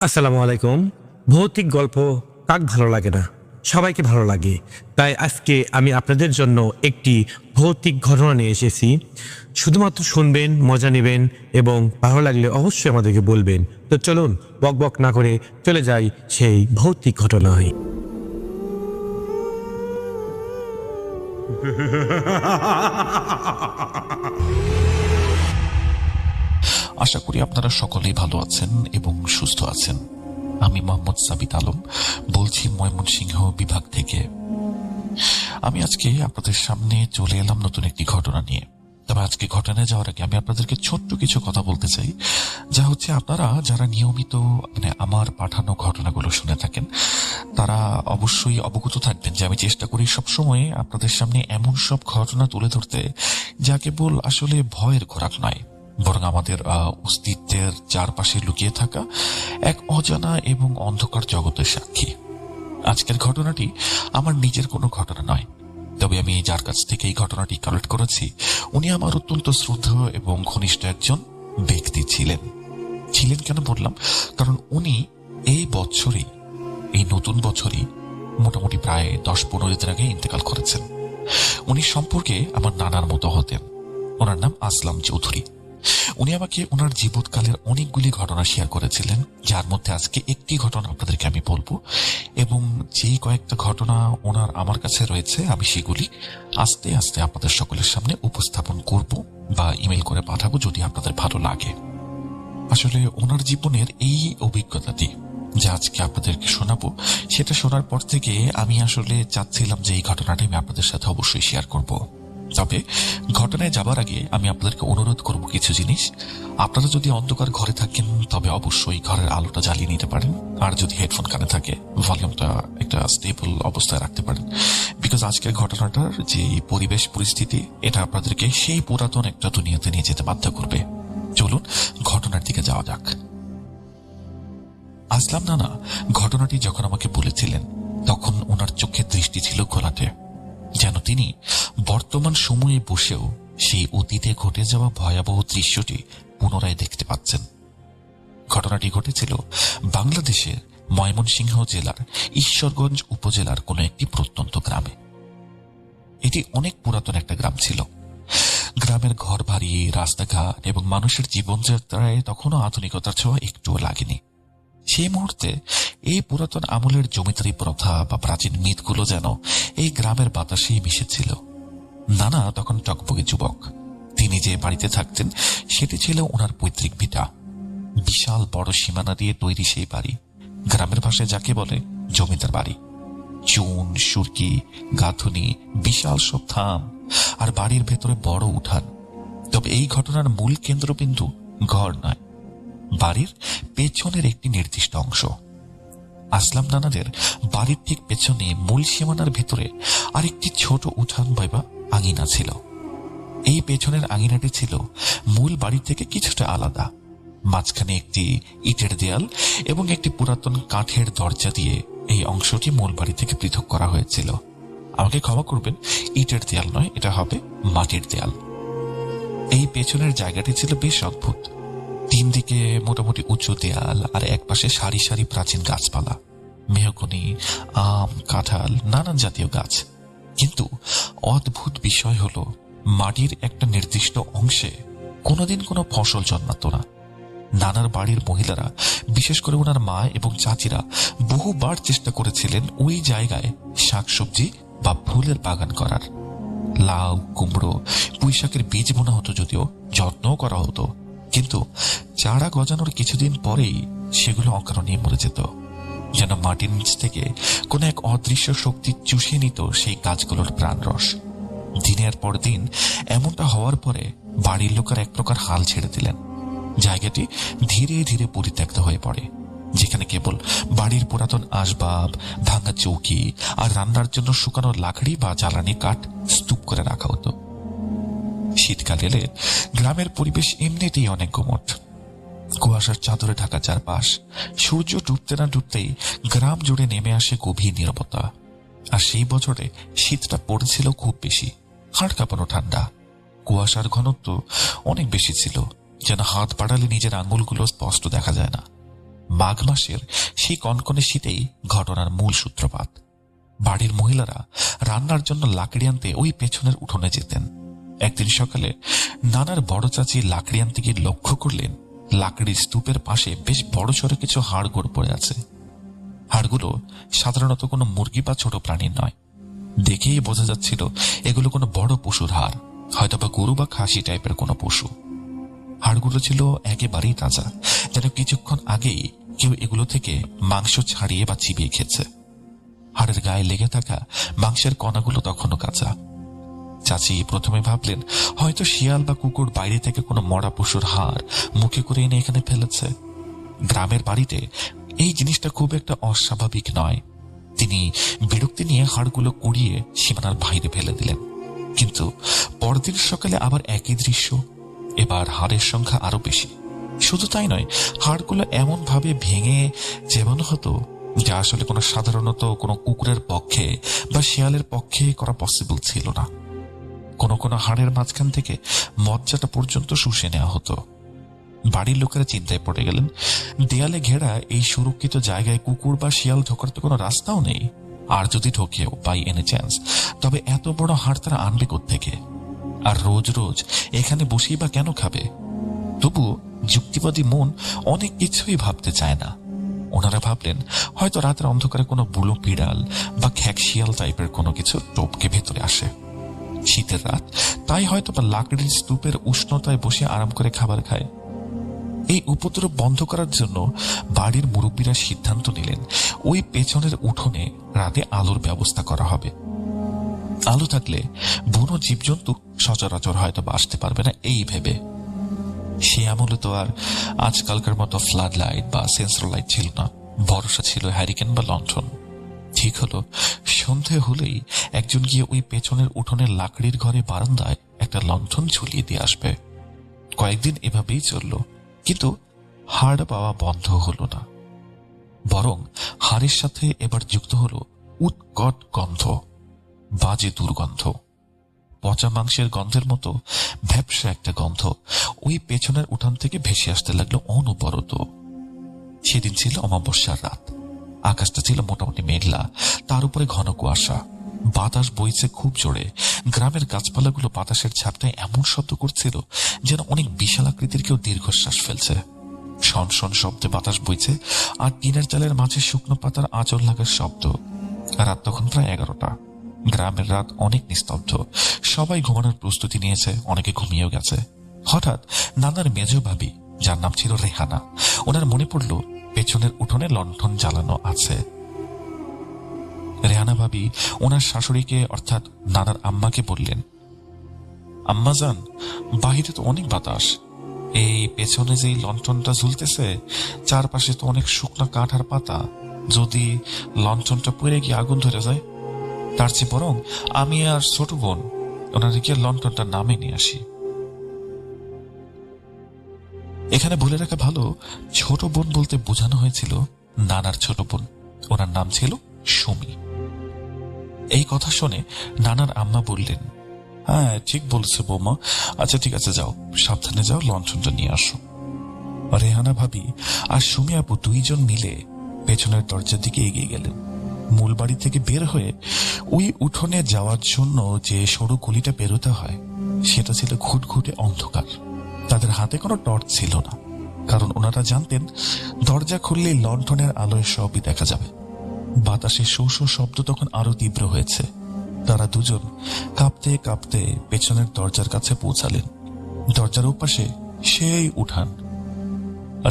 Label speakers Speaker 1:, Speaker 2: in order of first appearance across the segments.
Speaker 1: আসসালামু আলাইকুম। ভৌতিক গল্প কাক ভালো লাগে না? সবাইকে ভালো লাগে। তাই আজকে আমি আপনাদের জন্য একটি ভৌতিক ঘটনা নিয়ে এসেছি। শুধুমাত্র শুনবেন, মজা নেবেন এবং ভালো লাগলে অবশ্যই আমাদেরকে বলবেন। তো চলুন বক বক না করে চলে যাই সেই ভৌতিক ঘটনায়।
Speaker 2: আশা করি আপনারা সকলেই ভালো আছেন এবং সুস্থ আছেন। আমি মোহাম্মদ সাবিত আলম বলছি ময়মনসিংহ বিভাগ থেকে। আমি আজকে আপনাদের সামনে চলে এলাম নতুন একটি ঘটনা নিয়ে। তবে আজকে ঘটনায় যাওয়ার আগে আমি আপনাদেরকে ছোট্ট কিছু কথা বলতে চাই, যা হচ্ছে আপনারা যারা নিয়মিত আমার পাঠানো ঘটনাগুলো শুনে থাকেন তারা অবশ্যই অবগত থাকবেন যে আমি চেষ্টা করি সবসময় আপনাদের সামনে এমন সব ঘটনা তুলে ধরতে যা কেবল আসলে ভয়ের খোরাক নয়, বরং আমাদের অস্তিত্বের চারপাশে লুকিয়ে থাকা এক অজানা এবং অন্ধকার জগতের সাক্ষী। আজকের ঘটনাটি আমার নিজের কোনো ঘটনা নয়, তবে আমি যার কাছ থেকে এই ঘটনাটি কালেক্ট করেছি উনি আমার অত্যন্ত শ্রদ্ধেয় এবং ঘনিষ্ঠ একজন ব্যক্তি ছিলেন। কেন বললাম, কারণ উনি এই বছরই, এই নতুন বছরই মোটামুটি প্রায় 10-15 দিন আগে ইন্তেকাল করেছেন। উনি সম্পর্কে আমার নানার মতো হতেন। ওনার নাম আসলাম চৌধুরী। উনি আমাকে ওনার জীবৎকালের অনেকগুলি ঘটনা শেয়ার করেছিলেন, যার মধ্যে আজকে একটি ঘটনা আপনাদেরকে আমি বলবো, এবং যেই কয়েকটা ঘটনা ওনার আমার কাছে রয়েছে আমি সেগুলি আস্তে আস্তে আপনাদের সকলের সামনে উপস্থাপন করব বা ইমেল করে পাঠাবো যদি আপনাদের ভালো লাগে। আসলে ওনার জীবনের এই অভিজ্ঞতাটি যা আজকে আপনাদেরকে শোনাবো, সেটা শোনার পর থেকে আমি আসলে চাচ্ছিলাম যে এই ঘটনাটি আমি আপনাদের সাথে অবশ্যই শেয়ার করব। তবে ঘটনায় যাবার আগে আমি আপনাদেরকে অনুরোধ করব কিছু জিনিস। আপনারা যদি অন্ধকার ঘরে থাকেন তবে অবশ্যই ঘরের আলোটা জ্বালিয়ে নিতে পারেন, আর যদি হেডফোন কানে থাকে ভলিউমটা একটা স্টেবল অবস্থায় রাখতে পারেন, বিকজ আজকের ঘটনাটার যে পরিবেশ পরিস্থিতি এটা আপনাদেরকে সেই পুরাতন একটা দুনিয়াতে নিয়ে যেতে বাধ্য করবে। চলুন ঘটনার দিকে যাওয়া যাক। আসলাম নানা ঘটনাটি যখন আমাকে বলেছিলেন তখন ওনার চোখের দৃষ্টি ছিল ঘোলাটে, যেন তিনি বর্তমান সময়ে বসেও সেই অতীতে ঘটে যাওয়া ভয়াবহ দৃশ্যটি পুনরায় দেখতে পাচ্ছেন। ঘটনাটি ঘটেছিল বাংলাদেশের ময়মনসিংহ জেলার ঈশ্বরগঞ্জ উপজেলার কোন একটি প্রত্যন্ত গ্রামে। এটি অনেক পুরাতন একটা গ্রাম ছিল। গ্রামের ঘর বাড়ি, রাস্তাঘাট এবং মানুষের জীবনযাত্রায় তখনও আধুনিকতার ছোঁয়া একটুও লাগেনি। সেই মুহূর্তে এই পুরাতন আমলের জমিদারি প্রথা বা প্রাচীন মিথগুলো যেন এই গ্রামের বাতাসেই মিশেছিল। নানা তখন টকবগে যুবক। তিনি যে বাড়িতে থাকতেন সেটি ছিল ওনার পৈতৃক ভিটা। বিশাল বড় সীমানা দিয়ে তৈরি সেই বাড়ি, গ্রামের ভাষায় যাকে বলে জমিদার বাড়ি। চুন, সুরকি, গাঁথুনি, বিশাল সব থাম, আর বাড়ির ভেতরে বড় উঠান। তবে এই ঘটনার মূল কেন্দ্রবিন্দু ঘর নয়, বাড়ির পেছনের একটি নির্দিষ্ট অংশ। আসলাম নানাদের বাড়ির ঠিক পেছনে মূল সীমানার ভেতরে আরেকটি ছোট উঠান বা আঙিনা ছিল। এই পেছনের আঙিনাটি ছিল মূল বাড়ি থেকে কিছুটা আলাদা। মাঝখানে একটি ইটের দেয়াল এবং একটি পুরাতন কাঠের দরজা দিয়ে এই অংশটি মূল বাড়ি থেকে পৃথক করা হয়েছিল। আমাকে ক্ষমা করবেন, ইটের দেয়াল নয়, এটা হবে মাটির দেয়াল। এই পেছনের জায়গাটি ছিল বেশ অদ্ভুত। 3 দিকে মোটামুটি উঁচু দেয়াল, আর এক পাশে সারি সারি প্রাচীন গাছপালা, মেহগনি, আম, কাঁঠাল, নানান জাতীয় গাছ। কিন্তু অদ্ভুত বিষয় হলো মাটির একটা নির্দিষ্ট অংশে কোনোদিন কোনো ফসল জন্মাতো না। নানার বাড়ির মহিলারা, বিশেষ করে ওনার মা এবং চাচিরা বহুবার চেষ্টা করেছিলেন ওই জায়গায় শাকসবজি বা ফুলের বাগান করার। লাউ, কুমড়ো, পুঁইশাকের বীজ বোনা হতো, যদিও যত্নও করা হতো, কিন্তু চারা গজানোর কিছুদিন পরেই সেগুলো অকারণে মরে যেত, যেন মাটির নিচ থেকে কোন এক অদৃশ্য শক্তি চুষে নিত সেই গাছগুলোর প্রাণরস। দিনের পর দিন এমনটা হওয়ার পরে বাড়ির লোকের এক প্রকার হাল ছেড়ে দিলেন। জায়গাটি ধীরে ধীরে পরিত্যক্ত হয়ে পড়ে, যেখানে কেবল বাড়ির পুরাতন আসবাব, ভাঙা চৌকি আর রান্নার জন্য শুকানো লাকড়ি বা জ্বালানি কাঠ স্তূপ করে রাখা হতো। শীতকাল এলে গ্রামের পরিবেশ এমনিতেই অনেক গুমট। কুয়াশার চাদরে ঢাকা চারপাশ। সূর্য ডুবতে না ডুবতেই গ্রাম জুড়ে নেমে আসে গভীর নীরবতা। আর সেই বছরে শীতটা পড়েছিল খুব বেশি, হাড় কাঁপানো ঠান্ডা। কুয়াশার ঘনত্ব অনেক বেশি ছিল, যেন হাত বাড়ালে নিজের আঙুলগুলো স্পষ্ট দেখা যায় না। মাঘ মাসের সেই কনকনে শীতেই ঘটনার মূল সূত্রপাত। বাড়ির মহিলারা রান্নার জন্য লাকড়ি আনতে ওই পেছনের উঠোনে যেতেন। একদিন সকালে নানার বড় চাচি লাকড়ি আনতে গিয়ে লক্ষ্য করলেন লাকড়ির স্তূপের পাশে বেশ বড় সড়ো কিছু হাড়গোড় পড়ে আছে। হাড়গুলো সাধারণত কোনো মুরগি বা ছোট প্রাণীর নয়। দেখেই বোঝা যাচ্ছিল এগুলো কোনো বড় পশুর হাড়, হয়তোবা গরু বা খাসি টাইপের কোনো পশু। হাড়গুলো ছিল একেবারেই তাজা, যেন কিছুক্ষণ আগেই কেউ এগুলো থেকে মাংস ছাড়িয়ে বা চিবিয়ে খেয়েছে। হাড়ের গায়ে লেগে থাকা মাংসের কণাগুলো তখনও কাঁচা। চাচি প্রথমে ভাবলেন হয়তো শিয়াল বা কুকুর বাইরে থেকে কোনো মরা পশুর হাড় মুখে করে এনে এখানে ফেলেছে। গ্রামের বাড়িতে এই জিনিসটা খুব একটা অস্বাভাবিক নয়। তিনি বিরক্তি নিয়ে হাড়গুলো কুড়িয়ে সীমানার বাইরে ফেলে দিলেন। কিন্তু পরদিন সকালে আবার একই দৃশ্য। এবার হাড়ের সংখ্যা আরো বেশি। শুধু তাই নয়, হাড়গুলো এমন ভাবে ভেঙে চেবানো হতো যা আসলে কোনো সাধারণত কোনো কুকুরের পক্ষে বা শিয়ালের পক্ষে করা পসিবল ছিল না। কোনো কোনো হাড়ের মাঝখান থেকে মজ্জাটা পর্যন্ত শুষে নেওয়া হতো। বাড়ির লোকেরা চিন্তায় পড়ে গেলেন, দেয়ালে ঘেরা এই সুরক্ষিত জায়গায় কুকুর বা শিয়াল ঢোকার তো কোনো রাস্তাও নেই। আর যদি ঢোকেও বাই এনি চান্স, তবে এত বড় হাড় তারা আনবে কোত্থেকে? আর রোজ রোজ এখানে বসেই বা কেন খাবে? তবু যুক্তিবাদী মন অনেক কিছুই ভাবতে চায় না। ওনারা ভাবলেন হয়তো রাতের অন্ধকারে কোনো বুলো বিড়াল বা খ্যাক শিয়াল টাইপের কোনো কিছু টপকে ভেতরে আসে। শীতের রাত, তাই হয়তো বা লাকড়ির স্তূপের উষ্ণতায় বসে আরাম করে খাবার খায়। এই উপদ্রব বন্ধ করার জন্য বাড়ির মুরব্বীরা সিদ্ধান্ত নিলেন ওই পেছনের উঠোনে রাতে আলোর ব্যবস্থা করা হবে। আলো থাকলে বুনো জীবজন্তু সচরাচর হয়তো বা আসতে পারবে না এই ভেবে। সে আমলে তো আর আজকালকার মতো ফ্লাড লাইট বা সেন্সর লাইট ছিল না, ভরসা ছিল হ্যারিকেন বা লণ্ঠন। ঠিক হলো, সন্ধে হলেই একজন গিয়ে ওই পেছনের উঠোনের লাকড়ির ঘরে বারান্দায় একটা লণ্ঠন ঝুলিয়ে দিয়ে আসবে। কয়েকদিন এভাবেই চলল, কিন্তু হাড় পাওয়া বন্ধ হলো না। বরং হাড়ের সাথে এবার যুক্ত হলো উৎকট গন্ধ, বাজে দুর্গন্ধ। পচা মাংসের গন্ধের মতো ভ্যাপসা একটা গন্ধ ওই পেছনের উঠান থেকে ভেসে আসতে লাগলো অনবরত। সেদিন ছিল অমাবস্যার রাত। আকাশটা ছিল মোটামুটি মেঘলা, তার উপরে ঘন কুয়াশা। বাতাস বইছে খুব জোরে। গ্রামের গাছপালাগুলো বাতাসের ঝাপটায় এমন শব্দ করছিল যেন অনেক বিশাল আকৃতির কেউ দীর্ঘশ্বাস ফেলছে। শন শন শব্দে বাতাস বইছে, আর টিনের চালের মাঝে শুকনো পাতার আঁচল লাগার শব্দ। রাত তখন প্রায় 11টা। গ্রামের রাত অনেক নিস্তব্ধ। সবাই ঘুমানোর প্রস্তুতি নিয়েছে, অনেকে ঘুমিয়েও গেছে। হঠাৎ নানার মেজ ভাবি, যার নাম ছিল রেহানা, ওনার মনে পড়ল পেছনের উঠোনে লণ্ঠন জ্বালানো আছে। রেহানা ভাবি ওনার শাশুড়িকে অর্থাৎ নানার আম্মাকে বললেন, আম্মা যান, বাহিরে তো অনেক বাতাস, এই পেছনে যেই লণ্ঠনটা ঝুলতেছে চারপাশে তো অনেক শুকনো কাঠ আর পাতা, যদি লণ্ঠনটা পড়ে গিয়ে আগুন ধরে যায়, তার চেয়ে বরং আমি আর ছোট বোন ওনার গিয়ে লণ্ঠনটা নামে নিয়ে আসি। এখানে বলে রাখা ভালো, ছোট বোন বলতে বোঝানো হয়েছিল নানার ছোট বোন। ওনার নাম ছিল সুমি। এই কথা শুনে নানার আম্মা বললেন, হ্যাঁ ঠিক বলছে বৌমা, আচ্ছা ঠিক আছে যাও, সাবধানে যাও, লণ্ঠনটা নিয়ে আসো। রেহানা ভাবি আর সুমি আপু দুইজন মিলে পেছনের দরজার দিকে এগিয়ে গেলেন। মূল বাড়ি থেকে বের হয়ে ওই উঠোনে যাওয়ার জন্য যে সরু গলিটা পেরোতে হয় সেটা ছিল ঘুটঘুটে অন্ধকার। তাদের হাতে কোনো টর্চ ছিল না, কারণ ওনারা জানতেন দরজা খুললেই লণ্ঠনের আলোয় সবই দেখা যাবে। বাতাসে শো শো শব্দ তখন আরো তীব্র হয়েছে। তারা দুজন কাঁপতে কাঁপতে পেছনের দরজার কাছে পৌঁছালেন। দরজার ওপাশে সেই উঠান।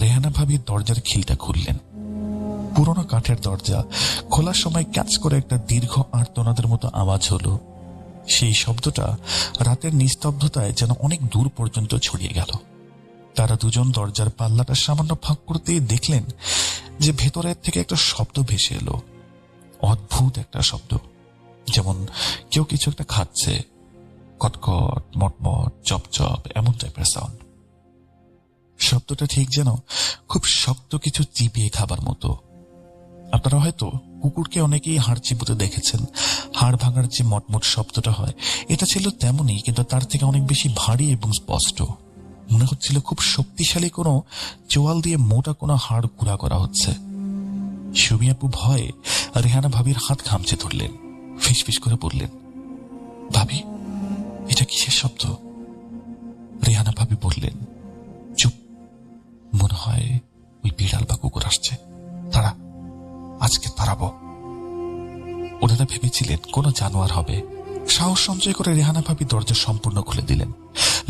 Speaker 2: রেহানা ভাবি দরজার খিলটা খুললেন। পুরোনো কাঠের দরজা খোলার সময় ক্যাচ করে একটা দীর্ঘ আর্তনাদের মতো আওয়াজ হলো। সেই শব্দটা রাতের নিস্তব্ধতায় যেন অনেক দূর পর্যন্ত ছড়িয়ে গেল। তারা দুজন দরজার পাল্লাটা সামান্য ফাঁক করতেই দেখলেন যে ভেতরের থেকে একটা শব্দ ভেসে এলো। অদ্ভুত একটা শব্দ, যেমন কেউ কিছু একটা খাচ্ছে, কটকট মটমট চপচপ এমন টাইপের সাউন্ড। শব্দটা ঠিক যেন খুব শক্ত কিছু চিবিয়ে খাবার মতো। আপনারা হয়তো কুকুরকে অনেকেই হাড় চিবুতে দেখেছেন। হাড় ভাঙার যে মটমট শব্দটা হয়, এটা ছিল তেমনই, কিন্তু তার থেকে অনেক বেশি ভারী এবং স্পষ্ট। মনে হচ্ছিল খুব শক্তিশালী কোনো চোয়াল দিয়ে মোটা কোনো হাড় গুঁড়া করা হচ্ছে। সুমি আপু ভয়ে রেহানা ভাবির হাত খামচে ধরলেন, ফিসফিস করে বললেন, ভাবি, এটা কিসের শব্দ? রেহানা ভাবি বললেন, চুপ, মনে হয় ওই বিড়াল বা কুকুর আসছে, তারা আজকে তাড়াবো। ওনারা ভেবেছিলেন কোনো জানোয়ার হবে। সাহস সঞ্চয় করে রেহানা ভাবি দরজা সম্পূর্ণ খুলে দিলেন।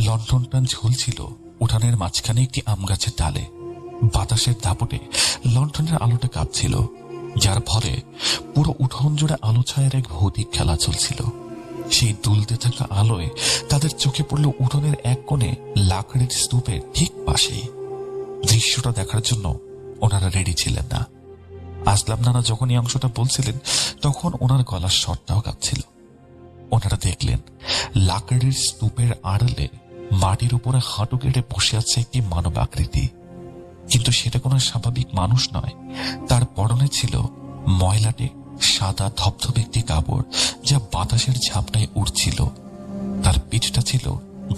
Speaker 2: লণ্ঠনটা ঝুলছিল উঠানের মাঝখানে একটি আম গাছের ডালে। বাতাসের দাপটে লণ্ঠনের আলোটা কাঁপছিল, যার ফলে পুরো উঠোন জুড়ে আলো ছায়ার এক ভৌতিক খেলা চলছিল। সেই দুলতে থাকা আলোয় তাদের চোখে পড়ল উঠোনের এক কোণে লাকড়ির স্তূপের ঠিক পাশেই। দৃশ্যটা দেখার জন্য ওনারা রেডি ছিলেন না। আসলাম নানা যখন এই অংশটা বলছিলেন তখন ওনার গলার স্বরটাও কাঁপছিল। ওনারা দেখলেন লাকড়ির স্তূপের আড়ালে মাটির উপরে হাঁটু কেটে বসে আছে একটি মানব আকৃতি, কিন্তু সেটা কোনো স্বাভাবিক মানুষ নয়। তার পরনে ছিল ময়লাটে সাদা ধপধপে একটি কাপড়, যা বাতাসের ঝাপটায় উড়ছিল। তার পিঠটা ছিল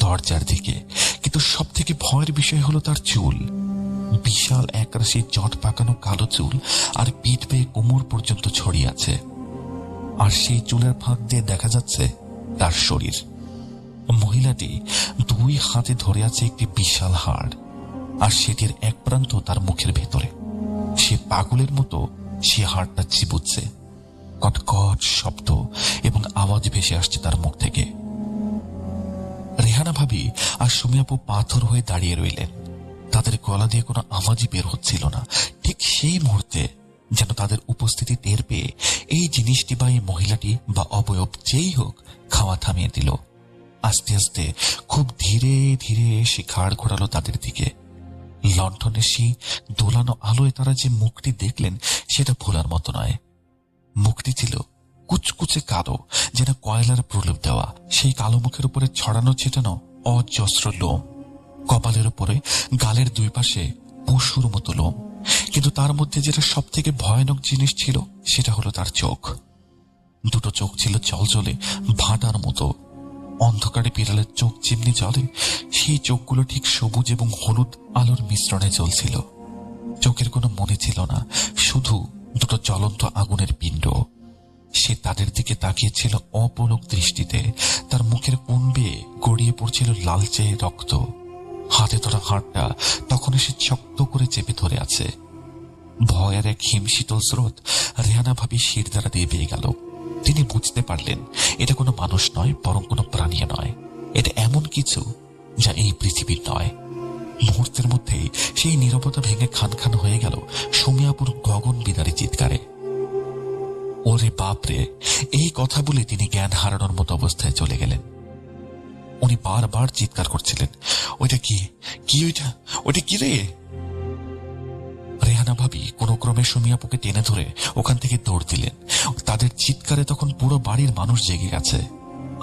Speaker 2: দরজার দিকে, কিন্তু সব থেকে ভয়ের বিষয় হলো তার চুল। বিশাল একরাশি জট পাকানো কালো চুল আর পিঠ বেয়ে কোমর পর্যন্ত ছড়িয়ে আছে, আর সেই চুলের ফাঁক দিয়ে দেখা যাচ্ছে তার শরীর। মহিলাটি দুই হাতে ধরে আছে একটি বিশাল হাড়, আর সেটির এক প্রান্ত তার মুখের ভেতরে। সে পাগলের মতো সে হাড়টা চিবুচ্ছে। কটকট শব্দ এবং আওয়াজ ভেসে আসছে তার মুখ থেকে। রেহানা ভাবি আর সুমি আপু পাথর হয়ে দাঁড়িয়ে রইলেন। তাদের গলা দিয়ে কোনো আওয়াজই বের হচ্ছিল না। ঠিক সেই মুহূর্তে যেন তাদের উপস্থিতি টের পেয়ে এই জিনিসটি বা এই মহিলাটি বা অবয়ব যেই হোক খাওয়া থামিয়ে দিল। আস্তে আস্তে খুব ধীরে ধীরে সে ঘাড় ঘোরালো তাদের দিকে। লণ্ঠনের সেই দোলানো আলোয় তারা যে মুখটি দেখলেন সেটা ভোলার মতো নয়। মুখটি ছিল কুচকুচে কালো, যেন কয়লার প্রলেপ দেওয়া। সেই কালো মুখের উপরে ছড়ানো ছেটানো অজস্র লোম। কপালের উপরে গালের দুই পাশে পশুর মতো লোম। কিন্তু তার মধ্যে যেটা সব থেকে ভয়ানক জিনিস ছিল সেটা হলো তার চোখ। দুটো চোখ ছিল জলজলে ভাটার মতো। অন্ধকারে বিড়ালের চোখ যেমনি জ্বলে, সেই চোখগুলো ঠিক সবুজ এবং হলুদ আলোর মিশ্রণে জ্বলছিল। চোখের কোনো মনে ছিল না, শুধু দুটো জ্বলন্ত আগুনের পিণ্ড। সে তাদের দিকে তাকিয়েছিল অপলক দৃষ্টিতে। তার মুখের কোণ বেয়ে গড়িয়ে পড়ছিল লালচে রক্ত। হাতে ধরা হাড়টা তখন সে শক্ত করে চেপে ধরে আছে। ভয়ের এক হিমশীতল স্রোত রেহানা ভাবি শির দ্বারা দিয়ে বেয়ে গেল। তিনি বুঝতে পারলেন এটা কোনো মানুষ নয়, বরং কোনো প্রাণী নয়। এটা এমন কিছু যা এই পৃথিবীর নয়। মুহূর্তের মধ্যেই সেই নীরবতা ভেঙে খান খান হয়ে গেল সুমিয়াপুর গগন বিদারী চিৎকারে। ওরে বাপরে! এই কথা বলে তিনি জ্ঞান হারানোর মতো অবস্থায় চলে গেলেন। উনি বারবার চিৎকার করছিলেন, ওইটা কি? কি ওইটা? ওইটা কি রে? রেহানা ভাবি কোনো ক্রমে সুমিয়াপুকে টেনে ধরে ওখান থেকে দৌড় দিলেন। তাদের চিৎকারে তখন পুরো বাড়ির মানুষ জেগে গেছে।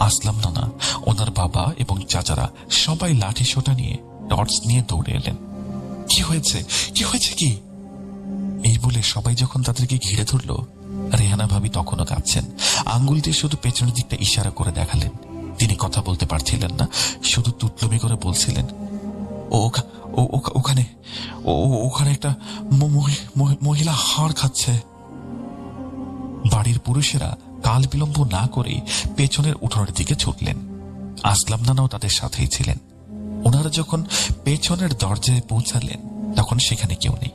Speaker 2: আসলাম নানা, ওনার বাবা এবং চাচারা সবাই লাঠি সোটা নিয়ে টর্চ নিয়ে দৌড়ে এলেন। কি হয়েছে? কি হয়েছে? কি? এই বলে সবাই যখন তাদেরকে ঘিরে ধরল, রেহানা ভাবি তখনও কাঁদছেন। আঙ্গুল দিয়ে শুধু পেছনের দিকটা ইশারা করে দেখালেন। তিনি কথা বলতে পারছিলেন না, শুধু তুতলুমি করে বলছিলেন, ওখানে ওখানে একটা মহিলা হাড় খাচ্ছে। বাড়ির পুরুষেরা কাল বিলম্ব না করে পেছনের উঠোনের দিকে ছুটলেন। আসলাম নানাও তাদের সাথেই ছিলেন। ওনারা যখন পেছনের দরজায় পৌঁছালেন তখন সেখানে কেউ নেই।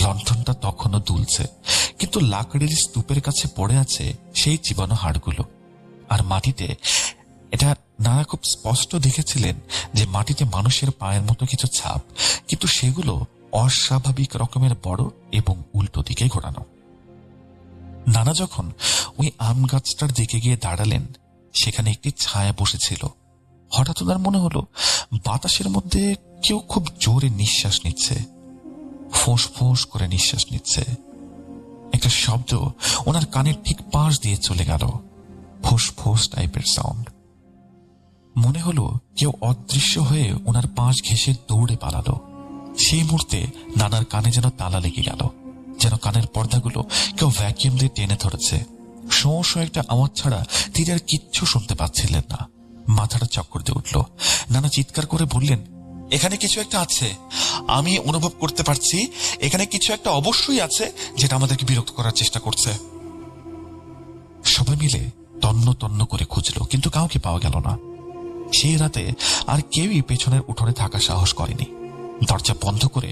Speaker 2: লণ্ঠনটা তখনও দুলছে, কিন্তু লাকড়ির স্তূপের কাছে পড়ে আছে সেই চিবানো হাড়গুলো। আর মাটিতে, এটা নানা খুব স্পষ্ট দেখেছিলেন যে মাটিতে মানুষের পায়ের মতো কিছু ছাপ, কিন্তু সেগুলো অস্বাভাবিক রকমের বড় এবং উল্টো দিকে ঘোরানো। নানা যখন ওই আম গাছটার দিকে গিয়ে দাঁড়ালেন, সেখানে একটি ছায়া বসেছিল। হঠাৎ ওনার মনে হলো বাতাসের মধ্যে কেউ খুব জোরে নিঃশ্বাস নিচ্ছে, ফোঁস ফোঁস করে নিঃশ্বাস নিচ্ছে। একটা শব্দ ওনার কানের ঠিক পাশ দিয়ে চলে গেল, ফোঁস ফোঁস টাইপের সাউন্ড। মনে হলো কেউ অদৃশ্য হয়ে ওনার পাশ ঘেঁষে দৌড়ে পালালো। সেই মুহূর্তে নানার কানে যেন তালা লেগে গেল, যেন কানের পর্দাগুলো কেউ ভ্যাকিউম দিয়ে টেনে ধরেছে। শোঁ শোঁ একটা আওয়াজ ছাড়া তিনি আর কিচ্ছু শুনতে পাচ্ছিলেন না। মাথাটা চক্কর দিয়ে উঠল। নানা চিৎকার করে বললেন, এখানে কিছু একটা আছে, আমি অনুভব করতে পারছি। এখানে কিছু একটা অবশ্যই আছে যেটা আমাদেরকে বিরক্ত করার চেষ্টা করছে। সবাই মিলে তন্ন তন্ন করে খুঁজলো, কিন্তু কাউকে পাওয়া গেল না। সেই রাতে আর কেউই পেছনের উঠোনে থাকা সাহস করেনি। দরজা বন্ধ করে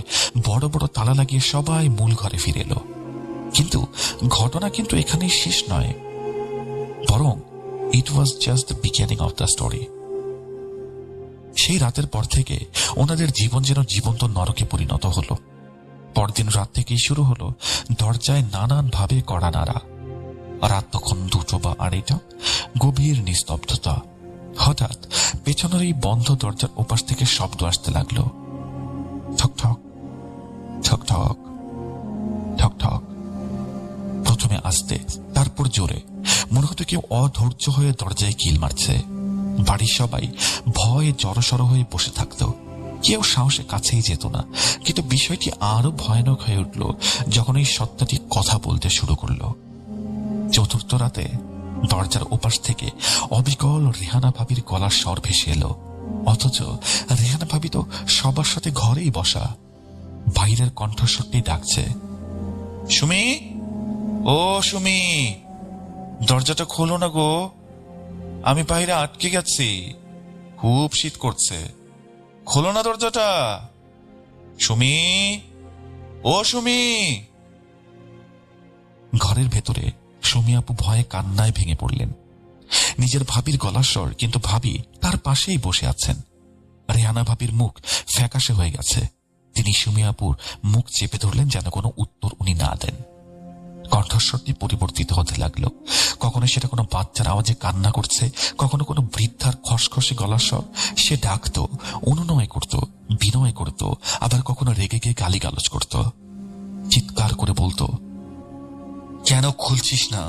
Speaker 2: বড় বড় তালা লাগিয়ে সবাই মূল ঘরে ফিরে এলো। কিন্তু ঘটনা কিন্তু এখানেই শেষ নয়, বরং it was just the beginning of the story. সেই রাতের পর থেকে ওনাদের জীবন যেন জীবন্ত নরকে পরিণত হলো। পরদিন রাত থেকেই শুরু হলো দরজায় নানান ভাবে কড়া নাড়া। রাত তখন 2টো বা 2:30, গভীর নিস্তব্ধতা। হঠাৎ পেছনের এই বন্ধ দরজার ওপাশ থেকে শব্দ আসতে লাগলো, ঠক ঠক ঠক ঠক ঠক ঠক। প্রথমে আস্তে, তারপর জোরে, মনে হতো কেউ অধৈর্য হয়ে দরজায় কিল মারছে। বাড়ির সবাই ভয়ে জড়সড় হয়ে বসে থাকত, কেউ সাহসে কাছেই যেত না। কিন্তু বিষয়টি আরো ভয়ানক হয়ে উঠল যখন এই সত্তাটি কথা বলতে শুরু করলো। চতুর্থ রাতে দরজার ওপাশ থেকে অবিকল রেহানা ভাবির গলার স্বর ভেসে এলো, অথচ রেহানা ভাবি তো সবার সাথে ঘরেই বসা। বাইরের কণ্ঠস্বরটি ডাকছে, সুমি, ও সুমি, দরজাটা খোলো না গো, আমি বাইরে আটকে গেছি, খুব শীত করছে, খোলো না দরজাটা, সুমি, ও সুমি। ঘরের ভেতরে সুমি আপু ভয়ে কান্নায় ভেঙে পড়লেন। নিজের ভাবির গলার স্বর, কিন্তু ভাবি তার পাশেই বসে আছেন। রেহানা ভাবির মুখ ফ্যাকাশে হয়ে গেছে। তিনি সুমি আপুর মুখ চেপে ধরলেন যেন কোনো উত্তর উনি না দেন। কণ্ঠস্বরটি পরিবর্তিত হতে লাগলো, কখনো সেটা কোনো বাচ্চার আওয়াজে কান্না করছে, কখনো কোনো বৃদ্ধার খসখসে গলার স্বর। সে ডাকতো, অনুনয় করত, বিনয় করত, আবার কখনো রেগে গিয়ে গালিগালাজ করত। চিৎকার করে বলতো, কেন খুলছিস না?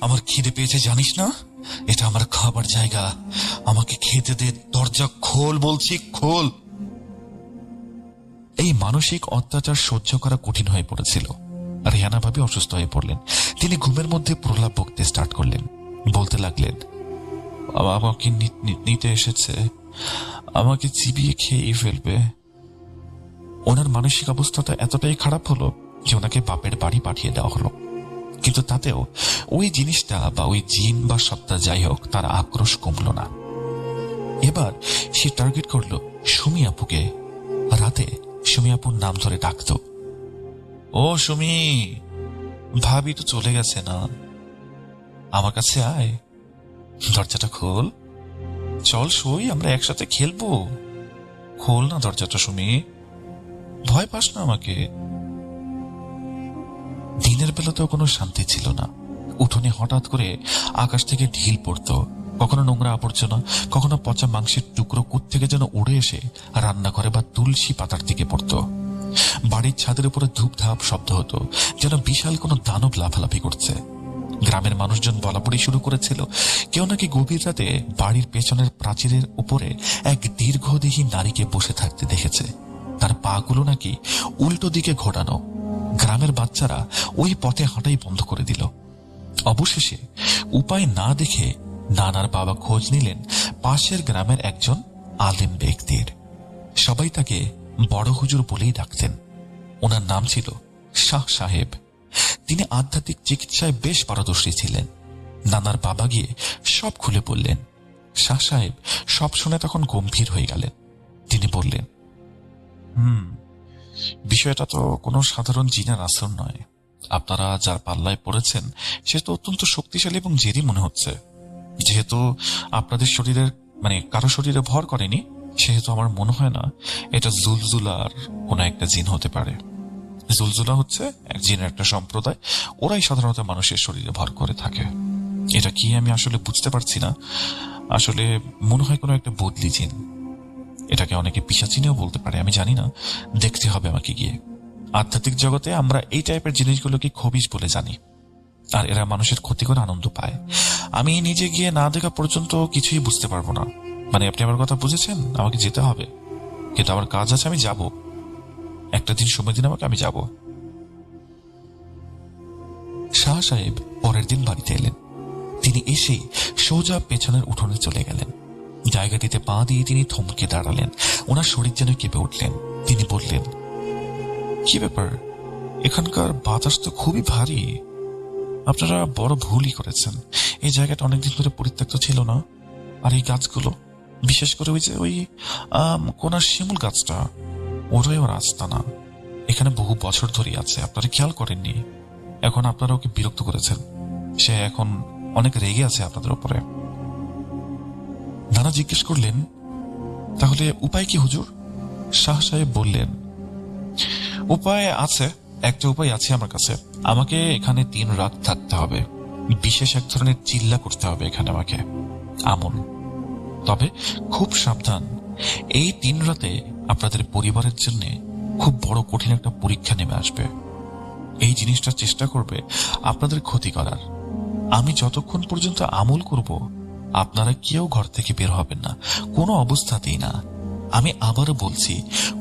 Speaker 2: আমার খিদে পেয়েছে জানিস না? এটা আমার খাবার জায়গা, আমাকে খেতে দে, দরজা খোল বলছি, খোল। এই মানসিক অত্যাচার সহ্য করা কঠিন হয়ে পড়েছিল। রেহানা ভাবি অসুস্থ হয়ে পড়লেন। তিনি ঘুমের মধ্যে প্রলাপ বকতে স্টার্ট করলেন, বলতে লাগলেন, আমাকে নিতে এসেছে, আমাকে চিবিয়ে খেয়ে ফেলবে। ওনার মানসিক অবস্থাটা এতটাই খারাপ হলো যে ওনাকে বাপের বাড়ি পাঠিয়ে দেওয়া হলো। কিন্তু তাতেও ওই জিনিসটা বা ওই জিন বা সত্তা যাই হোক, তার আক্রোশ কমল না। এবার সে টার্গেট করলো সুমি আপুকে। রাতে সুমি আপুর নাম ধরে ডাকত, ও সুমি, ভাবি তো চলে গেছে না, আমার কাছে আয়, দরজাটা খোল, চল সই, আমরা একসাথে খেলবো, খোল না দরজাটা সুমি, ভয় পাস না আমাকে। দিনের বেলাতেও কোনো শান্তি ছিল না। উঠোনে হঠাৎ করে আকাশ থেকে ঢিল পড়তো, কখনো নোংরা আবর্জনা, কখনো পচা মাংসের টুকরো কোত্থেকে যেন উড়ে এসে রান্নাঘরে বা তুলসী পাতার দিকে পড়তো। বাড়ির ছাদের উপরে ধূপধাপ শব্দ হতো, যেন বিশাল কোনো দানব লাফালাফি করছে। গ্রামের মানুষজন বলাবলি শুরু করেছিল, কেউ নাকি গভীর রাতে বাড়ির পেছনের প্রাচীরের উপরে এক দীর্ঘদেহী নারীকে বসে থাকতে দেখেছে। তার পাগুলো নাকি উল্টো দিকে ঘোরানো। গ্রামের বাচ্চারা ওই পথে হাঁটাই বন্ধ করে দিল। অবশেষে উপায় না দেখে নানার বাবা খোঁজ নিলেন পাশের গ্রামের একজন আলেম ব্যক্তির। সবাই তাকে বড় হুজুর বলেই ডাকতেন। ওনার নাম ছিল শাহ সাহেব। তিনি আধ্যাত্মিক চিকিৎসায় বেশ পারদর্শী ছিলেন। নানার বাবা গিয়ে সব খুলে বললেন। শাহ সাহেব সব শুনে তখন গম্ভীর হয়ে গেলেন। তিনি বললেন, বিষয়টা তো কোনো সাধারণ জিনের আসর নয়। আপনারা যার পাল্লায় পড়েছেন সে তো অত্যন্ত শক্তিশালী এবং জেদি মনে হচ্ছে। যেহেতু আপনাদের শরীরের কারো শরীরে ভর করেনি, সেহেতু আমার মনে হয় না এটা জুলজুলার কোন একটা জিন হতে পারে। জুলজুলা হচ্ছে এক জিনের একটা সম্প্রদায়, ওরাই সাধারণত মানুষের শরীরে ভর করে থাকে। এটা কি আমি আসলে বুঝতে পারছি না। আসলে মনে হয় কোনো একটা বদলি জিন। এটাকে অনেকে পিশাচিনেও বলতে পারে, আমি জানি না, দেখতে হবে আমাকে গিয়ে। আধ্যাত্মিক জগতে আমরা এই টাইপের জিনিসগুলোকে খবিশ বলে জানি, আর এরা মানুষের ক্ষতি করে আনন্দ পায়। আমি নিজে গিয়ে না দেখা পর্যন্ত কিছুই বুঝতে পারবো না। আপনি আমার কথা বুঝেছেন? আমাকে যেতে হবে, কিন্তু আমার কাজ আছে, আমি যাব। একটা দিন সময় দিন আমাকে, আমি যাব। শাহ সাহেব পরের দিন বাড়িতে এলেন। তিনি এসেই সোজা পেছনের উঠোনে চলে গেলেন। জায়গাটিতে পা দিয়ে তিনি থমকে দাঁড়ালেন। ওনার শরীর যেন কেঁপে উঠলেন। তিনি বললেন, কি ব্যাপার, এখানকার বাতাস তো খুবই ভারী। আপনারা বড় ভুলই করেছেন। এই জায়গাটা অনেকদিন ধরে পরিত্যক্ত ছিল না। আর এই গাছগুলো, বিশেষ করে ওই কোনার শিমুল গাছটা, ওটাই ওর আস্তানা। এখানে বহু বছর ধরে আছে, আপনারা খেয়াল করেননি। এখন আপনারা ওকে বিরক্ত করেছেন। সে এখন অনেক রেগে আছে আপনাদের উপরে। নানা জিজ্ঞেস করলেন, তাহলে উপায় কি হুজুর? শাহ সাহেব বললেন, উপায় আছে, একটা উপায় আছে আমার কাছে। আমাকে এখানে 3 রাত থাকতে হবে। বিশেষ এক ধরনের চিল্লা করতে হবে এখানে আমাকে, আমল। তবে খুব সাবধান, এই 3 রাতে আপনাদের পরিবারের জন্য খুব বড় কঠিন একটা পরীক্ষা নেমে আসবে। এই জিনিসটা চেষ্টা করবে আপনাদের ক্ষতি করার। আমি যতক্ষণ পর্যন্ত আমল করব, আপনারা কেউ ঘর থেকে বের হবেন না, কোনো অবস্থাতেই না। আমি আবারও বলছি,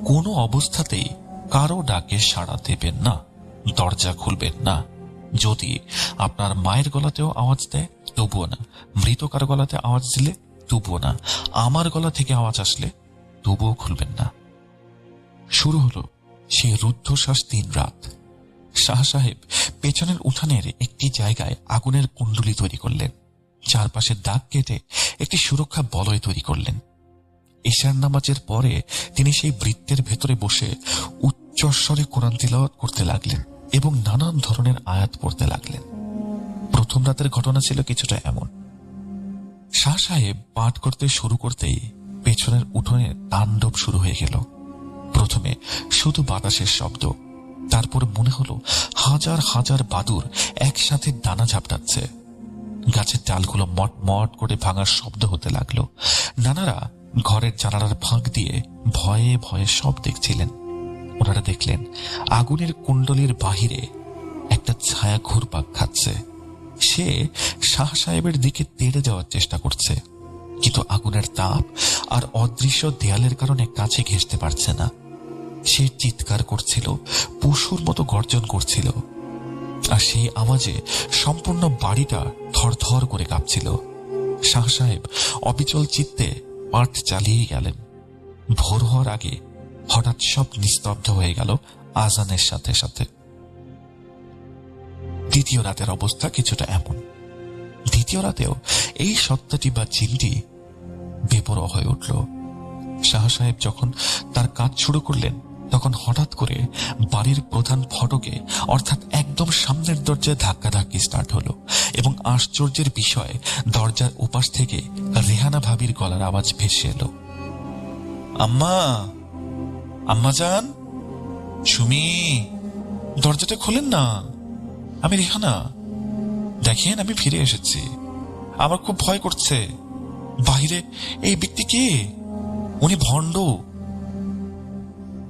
Speaker 2: কোনো অবস্থাতেই কারো ডাকে সাড়া দেবেন না, দরজা খুলবেন না। যদি আপনার মায়ের গলাতেও আওয়াজ দেয় তবুও না, মৃত কারো গলাতে আওয়াজ দিলে তবুও না, আমার গলা থেকে আওয়াজ আসলে তবুও খুলবেন না। শুরু হলো সেই রুদ্ধশ্বাস 3 রাত। শাহ সাহেব পেছনের উঠানের একটি জায়গায় আগুনের কুণ্ডলি তৈরি করলেন। চারপাশে দাগ কেটে একটি সুরক্ষা বলয় তৈরি করলেন। ঈশার নামাজের পরে তিনি সেই বৃত্তের ভেতরে বসে উচ্চস্বরে কোরআন তিলাওয়াত করতে লাগলেন এবং নানান ধরনের আয়াত পড়তে লাগলেন। প্রথম রাতের ঘটনা ছিল কিছুটা এমন। শাহ সাহেব পাঠ করতে শুরু করতেই পেছনের উঠোনে তাণ্ডব শুরু হয়ে গেল। প্রথমে শুধু বাতাসের শব্দ, তারপর মনে হলো হাজার হাজার বাদুর একসাথে ডানা ঝাপটাচ্ছে। গাছের ডালগুলো মট মট করে ভাঙার শব্দ হতে লাগলো। নানারা ঘরের জানালার ফাঁক দিয়ে ভয়ে ভয়ে সব দেখছিলেন। ওনারা দেখলেন আগুনের কুণ্ডলীর বাহিরে একটা ছায়া ঘুরপাক খাচ্ছে। সে শাহ সাহেবের দিকে তেড়ে যাওয়ার চেষ্টা করছে, কিন্তু আগুনের তাপ আর অদৃশ্য দেয়ালের কারণে কাছে ঘেঁষতে পারছে না। সে চিৎকার করছিল, পশুর মতো গর্জন করছিল, আর সেই আওয়াজে সম্পূর্ণ বাড়িটা থরথর করে কাঁপছিল। শাহ সাহেব অবিচল চিত্তে পাঠ চালিয়ে গেলেন। ভোর হওয়ার আগে হঠাৎ সব নিস্তব্ধ হয়ে গেল আজানের সাথে সাথে। দ্বিতীয় রাতের অবস্থা কিছুটা এমন। দ্বিতীয় রাতেও এই সত্তাটি বা জিনটি বেপরোয়া হয়ে উঠল। শাহ সাহেব যখন তার কাজ শুরু করলেন, তখন হঠাৎ করে বাড়ির প্রধান ফটকে, অর্থাৎ একদম সামনের দরজায় ধাক্কাধাক্কি স্টার্ট হলো এবং আশ্চর্যের বিষয়, দরজার ওপাশ থেকে রেহানা ভাবির গলার আওয়াজ ভেসে এলো। আম্মা, আম্মা জান, সুমি, দরজাটা খোলেন না, আমি রেহানা। দেখেন আমি ফিরে এসেছি, আমার খুব ভয় করছে। বাহিরে এই ব্যক্তি কে? উনি ভণ্ড।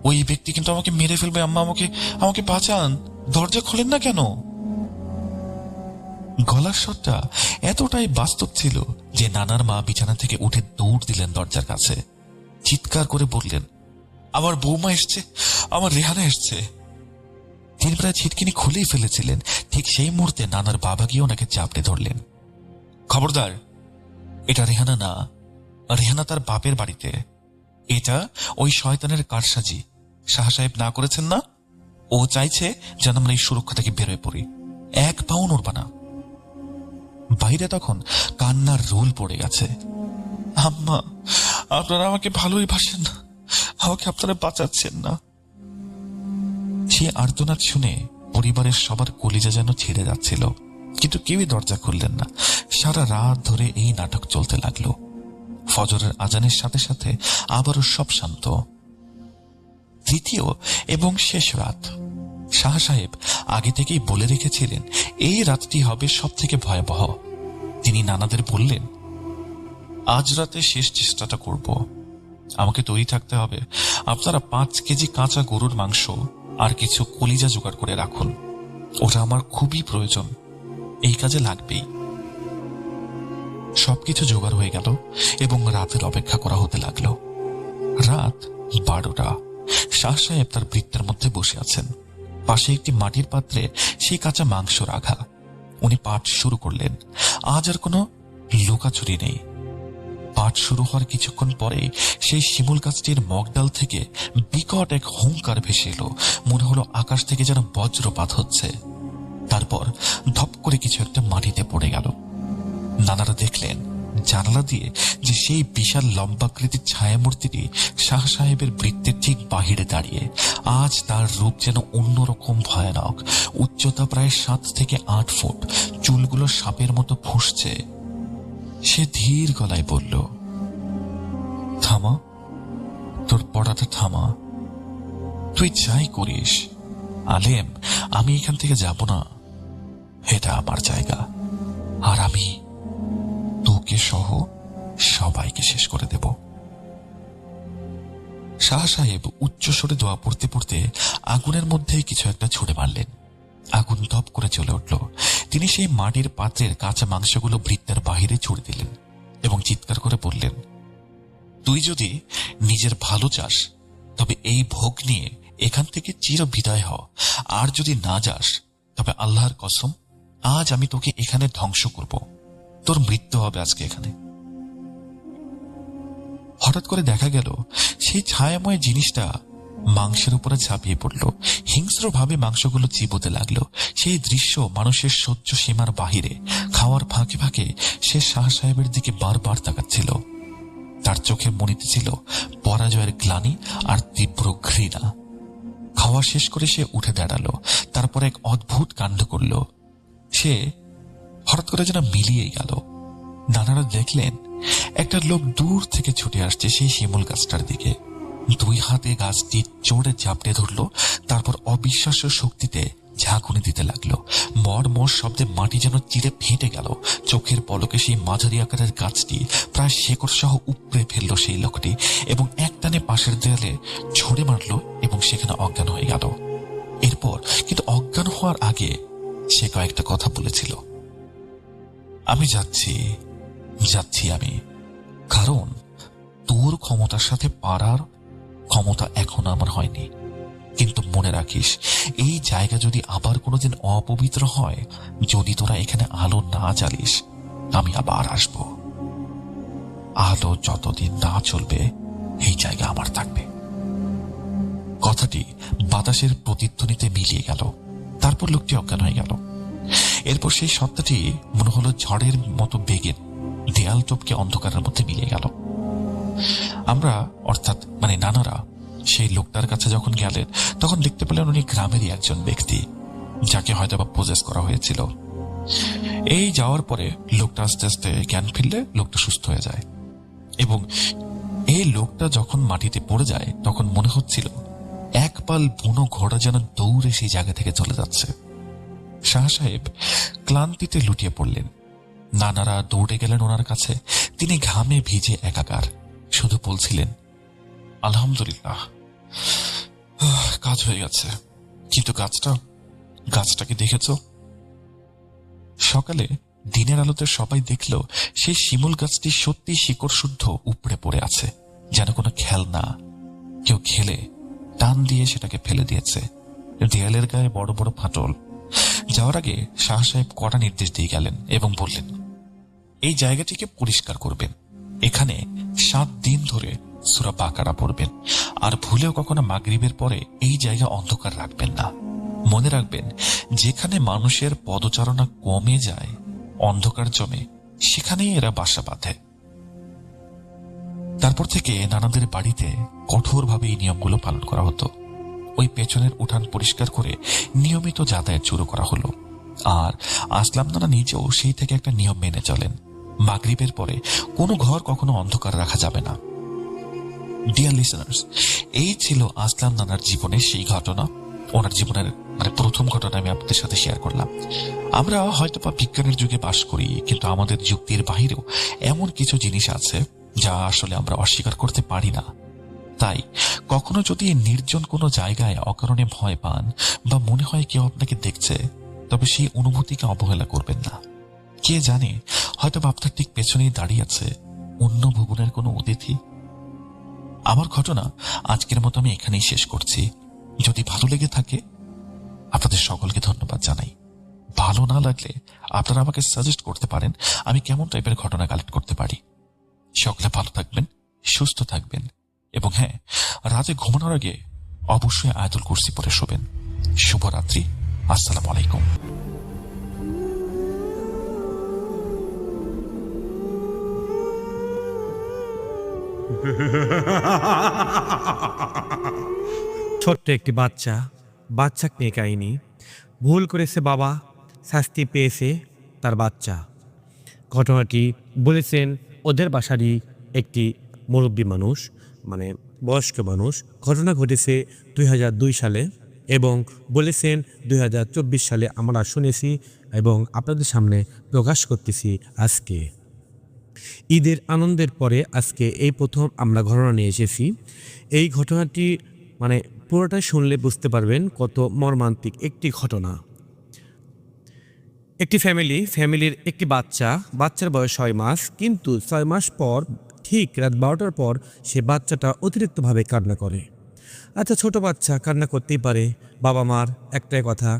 Speaker 2: ওই ব্যক্তি কিন্তু আমাকে মেরে ফেলবে। আম্মা, আমাকে বাঁচান, দরজা খোলেন না কেন? গলার স্বরটা এতটাই বাস্তব ছিল যে নানার মা বিছানা থেকে উঠে দৌড় দিলেন দরজার কাছে। চিৎকার করে বললেন, আমার বৌমা এসছে, আমার রেহানা এসছে। তিনি প্রায় ছিটকিনি খুলেই ফেলেছিলেন। ঠিক সেই মুহূর্তে নানার বাবা গিয়ে ওনাকে চাপড়ে ধরলেন। খবরদার, এটা রেহানা না, রেহানা তার বাপের বাড়িতে। এটা ওই শয়তানের কারসাজি। শাহ সাহেব না করেছেন না? ও চাইছে যেন আমরা এই সুরক্ষা থেকে বেরোয় পড়ি। 1 পাও নড়বা না। বাইরে তখন কান্নার রোল পড়ে গেছে। আম্মা, আপনারা আমাকে ভালোই বাসেন না, আমাকে আপনারা বাঁচাচ্ছেন না। সে আর্তনাদ শুনে পরিবারের সবার কলিজা যেন ছেড়ে যাচ্ছিল, কিন্তু কেউই দরজা খুললেন না। সারা রাত ধরে এই নাটক চলতে লাগলো। ফজরের আজানের সাথে সাথে আবারও সব শান্ত। তৃতীয় এবং শেষ রাত। শাহ সাহেব আগে থেকেই বলে রেখেছিলেন এই রাতটি হবে সব থেকে ভয়াবহ। তিনি নানাদের বললেন, আজ রাতে শেষ চেষ্টাটা করব, আমাকে তৈরি থাকতে হবে। আপনারা 5 কেজি কাঁচা গরুর মাংস আর কিছু কলিজা জোগাড় করে রাখুন, ওটা আমার খুবই প্রয়োজন, এই কাজে লাগবেই। সবকিছু জোগাড় হয়ে গেল এবং রাতের অপেক্ষা করা হতে লাগলো। রাত 12টা। শাহ সাহেব তার বৃত্তের মধ্যে বসে আছেন। পাশে একটি মাটির পাত্রে সেই কাঁচা মাংস রাখা। উনি পাঠ শুরু করলেন। আজ আর কোনো লুকাচুরি নেই। পাঠ শুরু হওয়ার কিছুক্ষণ পরে সেই শিমুল গাছটির মগডাল থেকে বিকট এক হুঙ্কার ভেসে এলো। মনে হলো আকাশ থেকে যেন বজ্রপাত হচ্ছে। তারপর ধপ করে কিছু একটা মাটিতে পড়ে গেল। নানারা দেখলেন জানালা দিয়ে যে সেই বিশাল লম্বাকৃতির ছায়ামূর্তিটি শাহ সাহেবের বৃত্তের ঠিক বাহিরে দাঁড়িয়ে। আজ তার রূপ যেন অন্যরকম ভয়ানক। উচ্চতা প্রায় 7 থেকে 8 ফুট, চুলগুলো সাপের মতো ফুঁসছে। সে ধীর গলায় বলল, থামা, তোর পড়াটা থামা। তুই যাই করিস আলেম, আমি এখান থেকে যাব না। এটা আমার জায়গা, আর আমি তোকে সহ সবাইকে শেষ করে দেব। শাহ সাহেব উচ্চ স্বরে দোয়া পড়তে পড়তে আগুনের মধ্যে কিছু একটা ছুড়ে মারলেন। আগুন ধপ করে চলে উঠল। তিনি সেই মাটির পাত্রের কাঁচা মাংসগুলো বৃত্তের বাহিরে ছুড়ে দিলেন এবং চিৎকার করে বললেন, তুই যদি নিজের ভালো চাস তবে এই ভোগ নিয়ে এখান থেকে চির বিদায় হ, আর যদি না যাস তবে আল্লাহর কসম আজ আমি তোকে এখানে ধ্বংস করব। তোর মৃত্যু হবে আজকে এখানে। হঠাৎ করে দেখা গেল সেই ছায়াময় জিনিসটা মাংসের উপরে ঝাঁপিয়ে পড়ল। হিংস্রভাবে মাংসগুলো চিবোতে লাগলো। সেই দৃশ্য মানুষের সহ্য সীমার বাহিরে। খাওয়ার ফাঁকে ফাঁকে সে শাহ সাহেবের দিকে বারবার তাকাচ্ছিল। তার চোখে মনিতে ছিল পরাজয়ের গ্লানি আর তীব্র ঘৃণা। খাওয়া শেষ করে সে উঠে দাঁড়ালো। তারপর এক অদ্ভুত কাণ্ড করল। সে হঠাৎ করে যেন মিলিয়ে গেল। নানারা দেখলেন একটা লোক দূর থেকে ছুটে আসছে সেই শিমুল গাছটার দিকে। 2 হাতে গাছটি জোরে ঝাপটে ধরল। তারপর অবিশ্বাস্য শক্তিতে ঝাঁকুনি দিতে লাগলো। মর মর শব্দে মাটি যেন চিরে ফেটে গেল। চোখের পলকে সেই মাঝারি আকারের গাছটি প্রায় শেকড় সহ উপড়ে ফেলল সেই লোকটি এবং একটানে পাশের দেয়ালে ছুঁড়ে মারল এবং সেখানে অজ্ঞান হয়ে গেল। এরপর কিন্তু অজ্ঞান হওয়ার আগে সে কয়েকটা কথা বলেছিল, আমি যাচ্ছি আমি, কারণ তোর ক্ষমতার সাথে পারার ক্ষমতা এখন আমার হয়নি। কিন্তু মনে রাখিস, এই জায়গা যদি আবার কোনোদিন অপবিত্র হয়, যদি তোরা এখানে আলো না জ্বালিস, আমি আবার আসব। আলো যতদিন না চলবে এই জায়গা আমার থাকবে। কথাটি বাতাসের প্রতিধ্বনিতে মিলিয়ে গেল। তারপর লোকটি অজ্ঞান হয়ে গেল। এরপর সেই সত্তাটি মনে হলো ঝড়ের মতো বেগে দেয়াল টপকে অন্ধকারের মধ্যে মিলিয়ে গেল। আমরা অর্থাৎ নানারা সেই লোকটার কাছে যখন গেলেন তখন দেখতে পেলেন উনি গ্রামেরই একজন ব্যক্তি, যাকে হয়তো বা প্রজেস করা হয়েছিল। এই যাওয়ার পরে লোকটা আস্তে আস্তে জ্ঞান ফিরলে লোকটা সুস্থ হয়ে যায় এবং এই লোকটা যখন মাটিতে পড়ে যায় তখন মনে হচ্ছিল এক পাল বুনো ঘোড়া যেন দৌড়ে সেই জায়গা থেকে চলে যাচ্ছে। শাহ সাহেব ক্লান্তিতে লুটিয়ে পড়লেন। নানারা দৌড়ে গেলেন ওনার কাছে। তিনি ঘামে ভিজে একাকার, শুধু বলছিলেন, আলহামদুলিল্লাহ, কাজ হয়ে গেছে। কিন্তু গাছটাকে দেখেছ? সকালে দিনের আলোতে সবাই দেখল সেই শিমুল গাছটি সত্যি শিকড় শুদ্ধ উপড়ে পড়ে আছে, যেন কোনো খেলনা। কেউ খেলে টান দিয়ে সেটাকে ফেলে দিয়েছে। দেয়ালের গায়ে বড় বড় ফাটল। যাওয়ার আগে শাহ সাহেব কড়া নির্দেশ দিয়ে গেলেন এবং বললেন, এই জায়গাটিকে পরিষ্কার করবেন। এখানে 7 দিন ধরে সূরা বাকারা পড়বেন, আর ভুলেও কখনো মাগরিবের পরে এই জায়গা অন্ধকার রাখবেন না। মনে রাখবেন, যেখানে মানুষের পদচারণা কমে যায়, অন্ধকার জমে, সেখানেই এরা বাসা বাঁধে। তারপর থেকে নানাদের বাড়িতে কঠোরভাবে এই নিয়মগুলো পালন করা হতো। ওই পেছনের উঠান পরিষ্কার করে নিয়মিত যাতায়াত শুরু করা হলো। আর আসলাম নানা নিজেও সেই থেকে একটা নিয়ম মেনে চলেন, মাগরিবের পরে কোনো ঘর কখনো অন্ধকার রাখা যাবে না। ডিয়ার লিসেনার্স, এই ছিল আসলাম নানার জীবনের সেই ঘটনা। ওনার জীবনের প্রথম ঘটনা আমি আপনাদের সাথে শেয়ার করলাম। আমরা হয়তো বা বিজ্ঞানের যুগে বাস করি, কিন্তু আমাদের যুক্তির বাহিরেও এমন কিছু জিনিস আছে যা আসলে আমরা অস্বীকার করতে পারি না। তাই কখনো যদি নির্জন কোনো জায়গায় অকারণে ভয় পান বা মনে হয় কেউ আপনাকে দেখছে, তবে সেই অনুভূতিকে অবহেলা করবেন না। কে জানে, হয়তো আপনার ঠিক পেছনেই দাঁড়িয়ে আছে অন্য ভুবনের কোনো অতিথি। আমার ঘটনা আজকের মতো আমি এখানেই শেষ করছি। যদি ভালো লেগে থাকে, আপনাদের সকলকে ধন্যবাদ জানাই। ভালো না লাগলে আপনারা আমাকে সাজেস্ট করতে পারেন আমি কেমন টাইপের ঘটনা কালেক্ট করতে পারি। সকলে ভালো থাকবেন, সুস্থ থাকবেন এবং হ্যাঁ, রাতে ঘুমানোর আগে অবশ্যই আয়াতুল কুরসি পড়ে শোবেন। শুভরাত্রি। আসসালামু আলাইকুম।
Speaker 1: ছোট্ট একটি বাচ্চা, বাচ্চা নিয়ে কাহিনী। ভুল করেছে বাবা, শাস্তি পেয়েছে তার বাচ্চা। ঘটনাটি বলেছেন ওদের বাসারই একটি মুরব্বী মানুষ, মানে বয়স্ক মানুষ। ঘটনা ঘটেছে 2002 সালে এবং বলেছেন 2024 সালে আমরা শুনেছি এবং আপনাদের সামনে প্রকাশ করতেছি আজকে। ঈদের আনন্দের পরে আজকে এই প্রথম আমরা ঘটনা নিয়ে এসেছি। এই ঘটনাটি মানে পুরোটাই শুনলে বুঝতে পারবেন কত মর্মান্তিক একটি ঘটনা। একটি ফ্যামিলির একটি বাচ্চার বয়স 6 মাস, কিন্তু 6 মাস পর ঠিক রাত 12টার পর সে বাচ্চাটা অতিরিক্তভাবে কান্না করে। আচ্ছা, ছোট বাচ্চা কান্না করতেই পারে, বাবা মার একটাই কথা,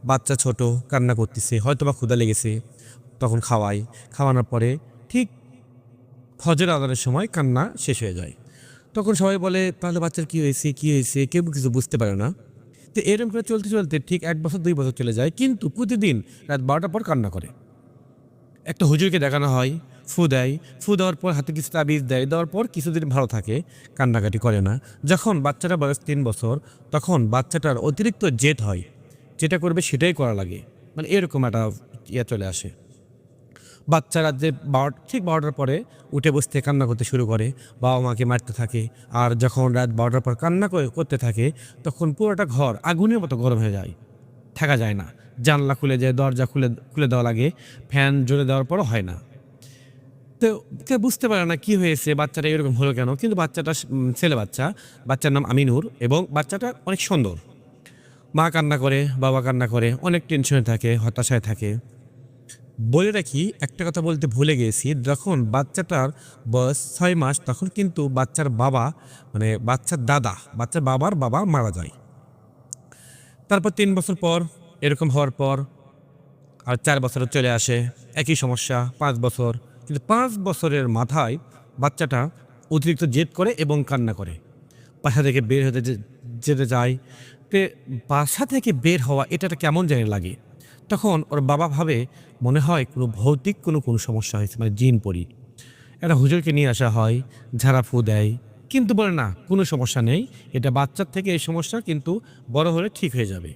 Speaker 1: বাচ্চা ছোট কান্না করতেছে, হয়তো বা ক্ষুধা লেগেছে, তখন খাওয়ানোর পরে ঠিক ফজর আজানের সময় কান্না শেষ হয়ে যায়। তখন সবাই বলে তাহলে বাচ্চার কী হয়েছে, কেউ কিছু বুঝতে পারে না। তো এরকম করে চলতে চলতে ঠিক 1 বছর 2 বছর চলে যায়, কিন্তু প্রতিদিন রাত 12টার পর কান্না করে। একটা হুজুরকে দেখানো হয়, ফু দেওয়ার পর হাতে কিছু তাবিজ দেওয়ার পর কিছুদিন ভালো থাকে, কান্নাকাটি করে না। যখন বাচ্চাটা বয়স 3 বছর, তখন বাচ্চাটার অতিরিক্ত জেদ হয়, যেটা করবে সেটাই করা লাগে, মানে এরকম একটা চলে আসে। বাচ্চারা যে ঠিক 12টার পরে উঠে বসতে কান্না করতে শুরু করে, বাবা মাকে মারতে থাকে। আর যখন রাত 12টার পর কান্না করতে থাকে, তখন পুরোটা ঘর আগুনের মতো গরম হয়ে যায়, থাকা যায় না। জানলা খুলে যায়, দরজা খুলে দেওয়া লাগে, ফ্যান জ্বলে দেওয়ার পরও হয় না। তো কেউ বুঝতে পারে না কি হয়েছে, বাচ্চাটা এরকম হলো কেন। কিন্তু বাচ্চাটা ছেলে বাচ্চার নাম আমিনুর এবং বাচ্চাটা অনেক সুন্দর। মা কান্না করে, বাবা কান্না করে, অনেক টেনশনে থাকে, হতাশায় থাকে। বলে রাখি, একটা কথা বলতে ভুলে গিয়েছি, যখন বাচ্চাটার বয়স 6 মাস, তখন কিন্তু বাচ্চার বাবা মানে বাচ্চার বাবার বাবা মারা যায়। তারপর 3 বছর পর এরকম হওয়ার পর আর 4 বছর চলে আসে, একই সমস্যা। 5 বছর, কিন্তু 5 বছরের মাথায় বাচ্চাটা অতিরিক্ত জেদ করে এবং কান্না করে। বাসা থেকে বের হতে যেতে চায়। তে বাসা থেকে বের হওয়া এটা কেমন জানি লাগে। তখন ওর বাবা ভাবে মনে হয় কোনো ভৌতিক কোনো সমস্যা হয়েছে, মানে জিন পরি। একটা হুজুরকে নিয়ে আসা হয়, ঝাড়া ফু দেয়, কিন্তু বলে না কোনো সমস্যা নেই, এটা বাচ্চার থেকে এই সমস্যা, কিন্তু বড় হলে ঠিক হয়ে যাবে।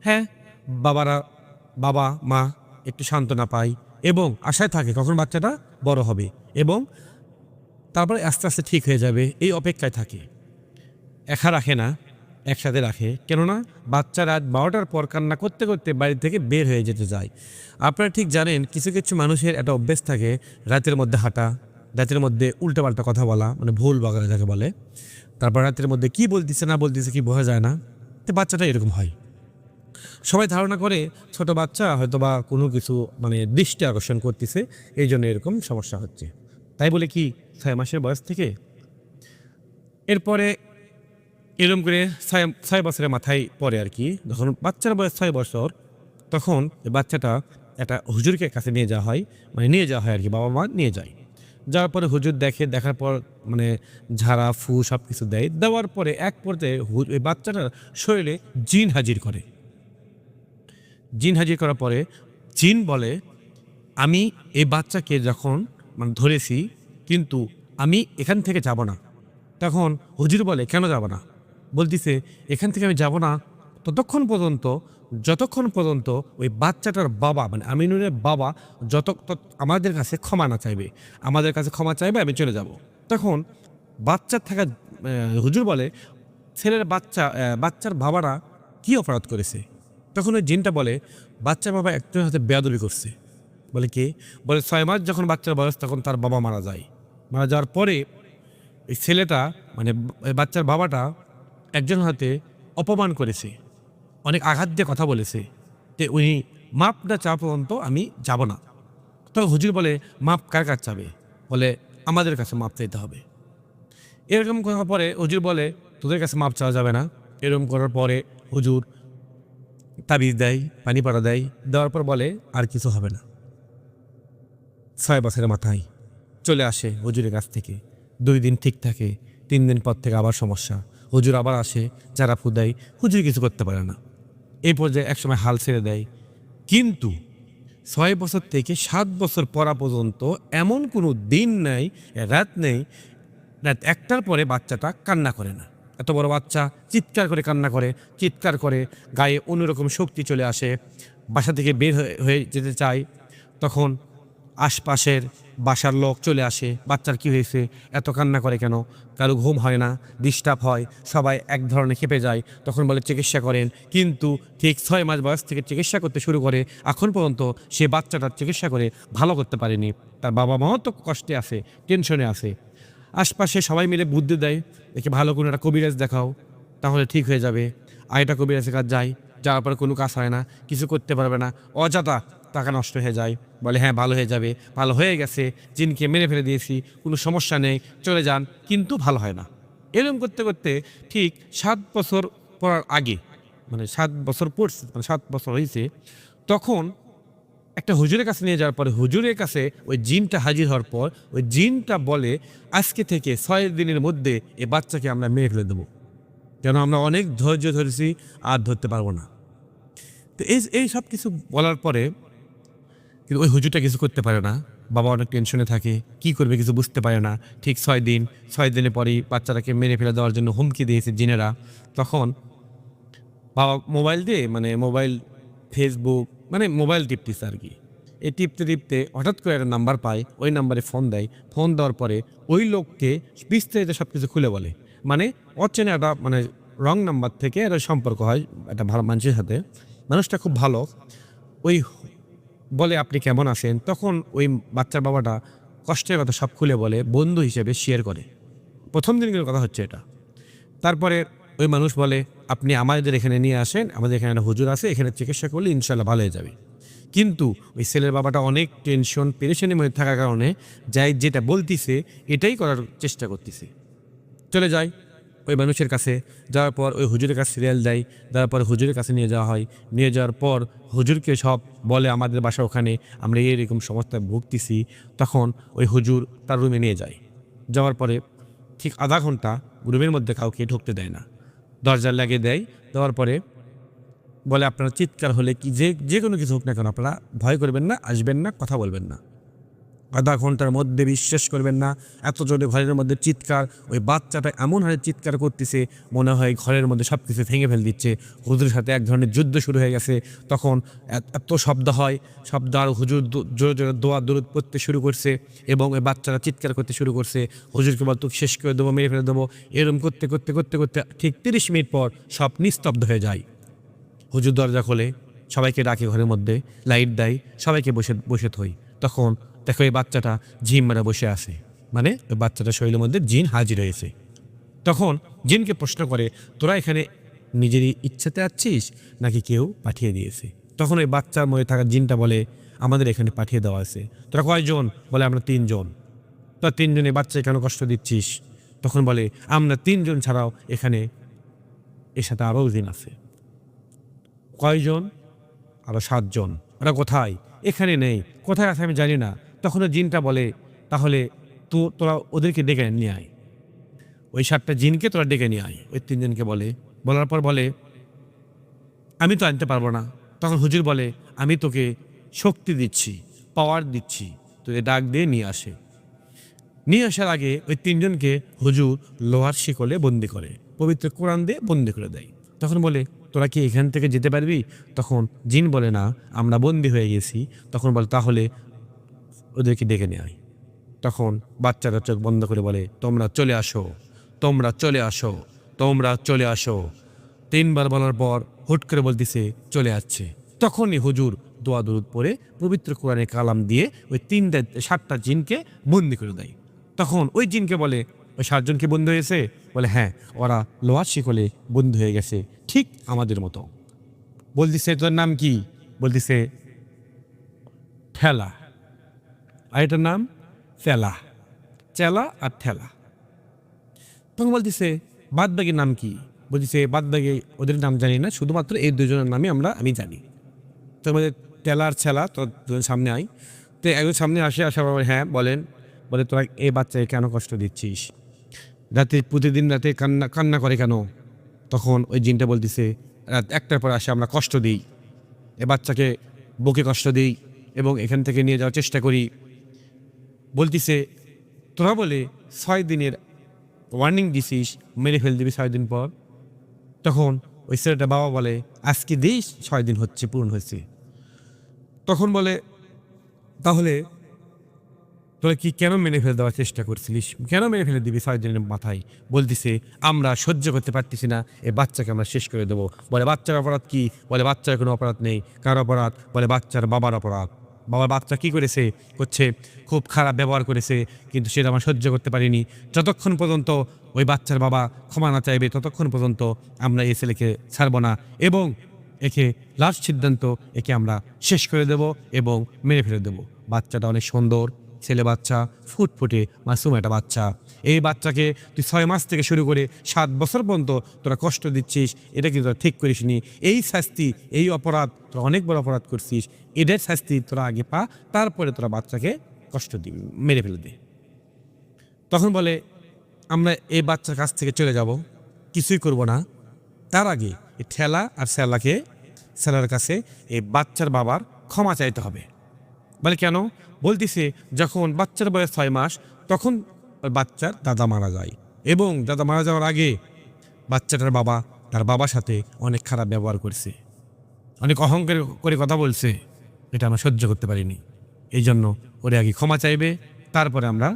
Speaker 1: হ্যাঁ, বাবা মা একটু সান্ত্বনা পায় এবং আশায় থাকে কখন বাচ্চাটা বড় হবে এবং তারপরে আস্তে আস্তে ঠিক হয়ে যাবে, এই অপেক্ষায় থাকে। একা রাখে না, একসাথে রাখে, কেননা বাচ্চা রাত 12টার পর কান্না করতে করতে বাড়ি থেকে বের হয়ে যেতে চায়। আপনারা ঠিক জানেন, কিছু কিছু মানুষের একটা অভ্যেস থাকে রাতের মধ্যে হাঁটা, রাতের মধ্যে উল্টোপাল্টা কথা বলা, মানে ভুল বাগানে যাকে বলে। তারপর রাতের মধ্যে কি বলতেছে না বলতেছে কি বোঝা যায় না। তো বাচ্চাটা এরকম হয়। সবাই ধারণা করে ছোট বাচ্চা হয়তো বা কোনো কিছু মানে দৃষ্টি আকর্ষণ করতেছে, এই জন্য এরকম সমস্যা হচ্ছে। তাই বলে কি 6 মাসের বয়স থেকে এরপরে এরকম করে 6 বছরের মাথায় পড়ে আর কি, যখন বাচ্চার বয়স 6 বছর, তখন বাচ্চাটা একটা হুজুরকে কাছে নিয়ে যাওয়া হয় আর কি, বাবা মা নিয়ে যায়। যাওয়ার পরে হুজুর দেখার পর মানে ঝাড়া ফু সব কিছু দেওয়ার পরে এক পর্যায়ে ওই বাচ্চাটার শরীরে জিন হাজির করার পরে জিন বলে, আমি এই বাচ্চাকে যখন মানে ধরেছি, কিন্তু আমি এখান থেকে যাব না। তখন হুজুর বলে, কেন যাব না? বলতেছে, এখান থেকে আমি যাব না যতক্ষণ পর্যন্ত ওই বাচ্চাটার বাবা মানে আমিনুরের বাবা আমাদের কাছে ক্ষমা না চাইবে। আমি চলে যাব। তখন হুজুর বলে, বাচ্চার বাবারা কি অপরাধ করেছে? তখন ওই জিনটা বলে, বাচ্চার বাবা একজনের হাতে বেয়াদবি করছে। বলে কে? বলে 6 মাস যখন বাচ্চার বয়স, তখন তার বাবা মারা যাওয়ার পরে এই ছেলেটা মানে বাচ্চার বাবাটা একজন হাতে অপমান করেছে, অনেক আঘাত দিয়ে কথা বলেছে, যে উনি মাপ না চাওয়া পর্যন্ত আমি যাব না। তো হুজুর বলে, মাপ কার কাছে চাবে? বলে, আমাদের কাছে মাপ চাইতে হবে। এরকম করার পরে হুজুর বলে, তোদের কাছে মাপ চাওয়া যাবে না। এরকম করার পরে হুজুর তাবিজ দেয়, পানি পড়া দেওয়ার পর বলে, আর কিছু হবে না। 6 বছরের মাথায় চলে আসে হুজুরের কাছ থেকে। 2 দিন ঠিক থাকে, 3 দিন পর থেকে আবার সমস্যা। হুজুর আবার আসে, যারা ফুদাই, হুজুর কিছু করতে পারে না। এই পর্যায়ে একসময় হাল ছেড়ে দেয়। কিন্তু 6 বছর থেকে 7 বছর পড়া পর্যন্ত এমন কোনো দিন নেই, রাত নেই, রাত 1টার পরে বাচ্চাটা কান্না করে না। এত বড় বাচ্চা চিৎকার করে কান্না করে, চিৎকার করে, গায়ে অন্যরকম শক্তি চলে আসে, বাসা থেকে বের হয়ে যেতে চায়। তখন আশপাশের বাসার লোক চলে আসে, বাচ্চার কি হয়েছে, এত কান্না করে কেন, কারো ঘুম হয় না, ডিস্টার্ব হয়, সবাই এক ধরনের খেপে যায়। তখন বলে চিকিৎসা করেন, কিন্তু ঠিক 6 মাস বয়স থেকে চিকিৎসা করতে শুরু করে, এখন পর্যন্ত সে বাচ্চাটার চিকিৎসা করে ভালো করতে পারেনি। তার বাবা মাও তো কষ্টে আছে, টেনশনে আছে। আশপাশে সবাই মিলে বুদ্ধি দেয়, একে ভালো কোনো একটা কবিরাজ দেখাও, তাহলে ঠিক হয়ে যাবে। আরেকটা কবিরাজের কাজ যায়, যাওয়ার পরে কোনো কাজ হয় না, কিছু করতে পারবে না, অযথা টাকা নষ্ট হয়ে যায়। বলে হ্যাঁ ভালো হয়ে যাবে, ভালো হয়ে গেছে, জিনকে মেরে ফেলে দিয়েছি, কোনো সমস্যা নেই, চলে যান, কিন্তু ভালো হয় না। এরকম করতে করতে ঠিক 7 বছর পড়ার আগে, মানে 7 বছর পড়ছে, মানে 7 বছর হয়েছে, তখন একটা হুজুরের কাছে নিয়ে যাওয়ার পরে হুজুরের কাছে ওই জিনটা হাজির হওয়ার পর ওই জিনটা বলে, আজকে থেকে 6 দিনের মধ্যে এই বাচ্চাকে আমরা মেরে ফেলে দেবো, কেন আমরা অনেক ধৈর্য ধরেছি, আর ধরতে পারবো না। তো এই সব কিছু বলার পরে কিন্তু ওই হুজুরটা কিছু করতে পারে না। বাবা অনেক টেনশনে থাকে, কি করবে কিছু বুঝতে পারে না। ঠিক 6 দিনের পরেই বাচ্চাটাকে মেরে ফেলে দেওয়ার জন্য হুমকি দিয়েছে জিনেরা। তখন বাবা মোবাইল দিয়ে, মানে মোবাইল, ফেসবুক, মানে মোবাইল টিপতেছে আর কি। এই টিপতে টিপতে হঠাৎ করে একটা নাম্বার পায়, ওই নাম্বারে ফোন দেয়। ফোন দেওয়ার পরে ওই লোককে বিস্তারিত সব কিছু খুলে বলে, মানে অচেনা একটা, মানে রং নাম্বার থেকে একটা সম্পর্ক হয় একটা ভালো মানুষের সাথে। মানুষটা খুব ভালো। ওই বলে আপনি কেমন আছেন, তখন ওই বাচ্চার বাবাটা কষ্টের কথা সব খুলে বলে, বন্ধু হিসেবে শেয়ার করে। প্রথম দিনের কথা হচ্ছে এটা। তারপরে ওই মানুষ বলে, আপনি আমাদের এখানে নিয়ে আসেন, আমাদের এখানে একটা হুজুর আছে, এখানে চিকিৎসা করলে ইনশাল্লাহ ভালো হয়ে যাবে। কিন্তু ওই ছেলের বাবাটা অনেক টেনশন পেরেশানির মধ্যে থাকার কারণে যাই যেটা বলতিছে এটাই করার চেষ্টা করতেছে। চলে যায় ওই মানুষের কাছে, যাওয়ার পর ওই হুজুরের কাছে সিরিয়াল দেয়, দেওয়ার পর হুজুরের কাছে নিয়ে যাওয়া হয়। নিয়ে যাওয়ার পর হুজুরকে সব বলে, আমাদের বাসা ওখানে, আমরা এইরকম সমস্যায় ভুগতেছি। তখন ওই হুজুর তার রুমে নিয়ে যায়। যাওয়ার পরে ঠিক আধা ঘন্টা রুমের মধ্যে কাউকে ঢুকতে দেয় না, দরজা লাগিয়ে দেয়। দেওয়ার পরে বলে, আপনারা চিৎকার হলে কি যে কোনো কিছু হোক না কেন, আপনারা ভয় করবেন না, আসবেন না, কথা বলবেন না। আধা ঘন্টার মধ্যে বিশ্বাস করবেন না, এত জোরে ঘরের মধ্যে চিৎকার, ওই বাচ্চাটা এমন হারে চিৎকার করতেছে মনে হয় ঘরের মধ্যে সব কিছু ভেঙে ফেল দিচ্ছে। হুজুরের সাথে এক ধরনের যুদ্ধ শুরু হয়ে গেছে। তখন এত শব্দ হয়, শব্দ, আর হুজুর জোরে জোরে দোয়া দরুদ পড়তে শুরু করছে, এবং ওই বাচ্চারা চিৎকার করতে শুরু করছে, হুজুরকে বল তোকে শেষ করে দেবো, মেরে ফেলে দেবো। এরকম করতে করতে করতে করতে ঠিক 30 মিনিট পর সব নিস্তব্ধ হয়ে যায়। হুজুর দরজা খোলে, সবাইকে ডাকে ঘরের মধ্যে, লাইট দেয়, সবাইকে বসে বসে থই। তখন দেখো এই বাচ্চাটা জিন মারা বসে আছে, মানে ওই বাচ্চাটা শরীরের মধ্যে জিন হাজির হয়েছে। তখন জিনকে প্রশ্ন করে, তোরা এখানে নিজেরই ইচ্ছাতে আসছিস নাকি কেউ পাঠিয়ে দিয়েছে? তখন ওই বাচ্চার মধ্যে থাকা জিনটা বলে, আমাদের এখানে পাঠিয়ে দেওয়া আছে। তোরা কয়জন? বলে আমরা 3 জন। তো 3 জনে বাচ্চা কেন কষ্ট দিচ্ছিস? তখন বলে, আমরা 3 জন ছাড়াও এখানে এর সাথে আরও জিন আছে। কয়জন? আরো 7 জন। ওরা কোথায়? এখানে নেই। কোথায় আছে আমি জানি না। তখন ওই জিনটা বলে, তাহলে তোরা ওদেরকে ডেকে নিয়ে আয়, ওই 7টা জিনকে তোরা ডেকে নিয়ে আয়। ওই 3 জনকে বলে, বলার পর বলে, আমি তো আনতে পারবো না। তখন হুজুর বলে, আমি তোকে শক্তি দিচ্ছি, পাওয়ার দিচ্ছি, তোকে ডাক দিয়ে নিয়ে আসে। নিয়ে আসার আগে ওই 3 জনকে হুজুর লোহার শিকলে বন্দি করে, পবিত্র কোরআন দিয়ে বন্দি করে দেয়। তখন বলে, তোরা কি এখান থেকে যেতে পারবি? তখন জিন বলে, না, আমরা বন্দি হয়ে গেছি। তখন বলে, তাহলে ওদেরকে ডেকে নিয়ে আয়। তখন বাচ্চারা চোখ বন্ধ করে বলে, তোমরা চলে আসো, তোমরা চলে আসো, তোমরা চলে আসো। 3 বার বলার পর হুট করে বলতেছে চলে আসছে। তখনই হুজুর দোয়া দরুদ পড়ে পবিত্র কোরআনের কালাম দিয়ে ওই 7টা জিনকে বন্দি করে দেয়। তখন ওই জিনকে বলে, ওই 7 জনকে বন্ধু হয়েছে? বলে হ্যাঁ, ওরা লোহার শিকলে বন্ধু হয়ে গেছে, ঠিক আমাদের মতো। বলতেছে, তোর নাম কি? বলতেছে ঠেলা, আর এটার নাম চেলা। চেলা আর ঠেলা। তখন বলতেছে, বাদবাগির নাম কি? বলতেছে, বাদবাগি ওদের নাম জানি না, শুধুমাত্র এই 2 জনের নামই আমি জানি। তো আমাদের টেলা আর ছেলা, তো 2 জন সামনে আয়। তো একজন সামনে আসার পর, হ্যাঁ বলেন, বলে তোরা এই বাচ্চাকে কেন কষ্ট দিচ্ছিস, প্রতিদিন রাতে কান্না কান্না করে কেন? তখন ওই জিনটা বলতেছে রাত 1টার পর আসে আমরা কষ্ট দিই, এ বাচ্চাকে বুকে কষ্ট দিই এবং এখান থেকে নিয়ে যাওয়ার চেষ্টা করি। বলতিছে তোরা বলে 6 দিনের ওয়ার্নিং দিছিস, মেরে ফেল দিবি 6 দিন পর। তখন ওই ছেলেটা বাবা বলে আজকে দিস 6 দিন হচ্ছে, পূর্ণ হয়েছে। তখন বলে তাহলে তোরা কি কেন মেরে ফেলে দেওয়ার চেষ্টা করছিলিস, কেন মেরে ফেলে দিবি 6 দিনের মাথায়? বলতেছে আমরা সহ্য করতে পারতেছি না, এই বাচ্চাকে আমরা শেষ করে দেবো। বলে বাচ্চার অপরাধ কি? বলে বাচ্চার কোনো অপরাধ নেই। কার অপরাধ? বলে বাচ্চার বাবার অপরাধ। বাবার বাচ্চা কি করেছে? করছে খুব খারাপ ব্যবহার করেছে, কিন্তু সেটা আমরা সহ্য করতে পারিনি। যতক্ষণ পর্যন্ত ওই বাচ্চার বাবা ক্ষমা না চাইবে ততক্ষণ পর্যন্ত আমরা এই ছেলেকে ছাড়বো না এবং একে লাস্ট সিদ্ধান্ত, একে আমরা শেষ করে দেব এবং মেরে ফেলে দেব। বাচ্চাটা অনেক সুন্দর ছেলে বাচ্চা, ফুটফুটে মাসুম একটা বাচ্চা। এই বাচ্চাকে তুই 6 মাস থেকে শুরু করে 7 বছর পর্যন্ত তোরা কষ্ট দিচ্ছিস, এটা কিন্তু তোরা ঠিক করিস নি। এই শাস্তি, এই অপরাধ, তোরা অনেক বড় অপরাধ করছিস, এদের শাস্তি তোরা আগে পা, তারপরে তোরা বাচ্চাকে কষ্ট দিবি, মেরে ফেলে দে। তখন বলে আমরা এই বাচ্চার কাছ থেকে চলে যাব, কিছুই করব না। তার আগে এই ঠেলা আর স্যালার কাছে এই বাচ্চার বাবার ক্ষমা চাইতে হবে। বলে কেন? বলতেছে যখন বাচ্চার বয়স 6 মাস তখন বাচ্চার দাদা মারা যায় এবং দাদা মারা যাওয়ার আগে বাচ্চাটার বাবা তার বাবার সাথে অনেক খারাপ ব্যবহার করেছে, অনেক অহংকার করে কথা বলছে, এটা আমরা সহ্য করতে পারিনি। এই জন্য ওরে আগে ক্ষমা চাইবে, তারপরে আমরা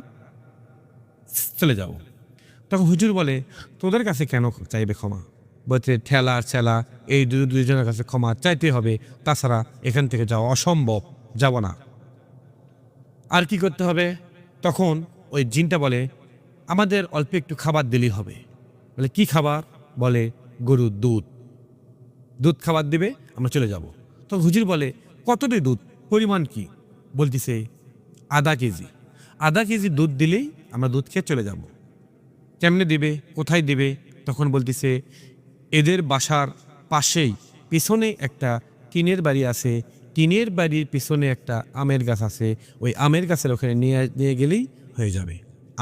Speaker 1: চলে যাব। তখন হুজুর বলে তোদের কাছে কেন চাইবে ক্ষমা? বলছে ঠেলা আর ছেলা এই দুজনের কাছে ক্ষমা চাইতে হবে, তাছাড়া এখান থেকে যাওয়া অসম্ভব, যাব না। আর কি করতে হবে? তখন ওই জিনটা বলে আমাদের অল্প একটু খাবার দিলেই হবে। বলে কি খাবার? বলে গরুর দুধ খাবার দিবে, আমরা চলে যাব। তো হুজুর বলে কতটি দুধ, পরিমাণ কি? বলতেছে আধা কেজি দুধ দিলেই আমরা দুধ খেয়ে চলে যাব। কেমনে দিবে, কোথায় দিবে? তখন বলতেছে এদের বাসার পাশেই পিছনে একটা টিনের বাড়ি আছে, টিনের বাড়ির পিছনে একটা আমের গাছ আছে, ওই আমের গাছের ওখানে নিয়ে গেলেই হয়ে যাবে।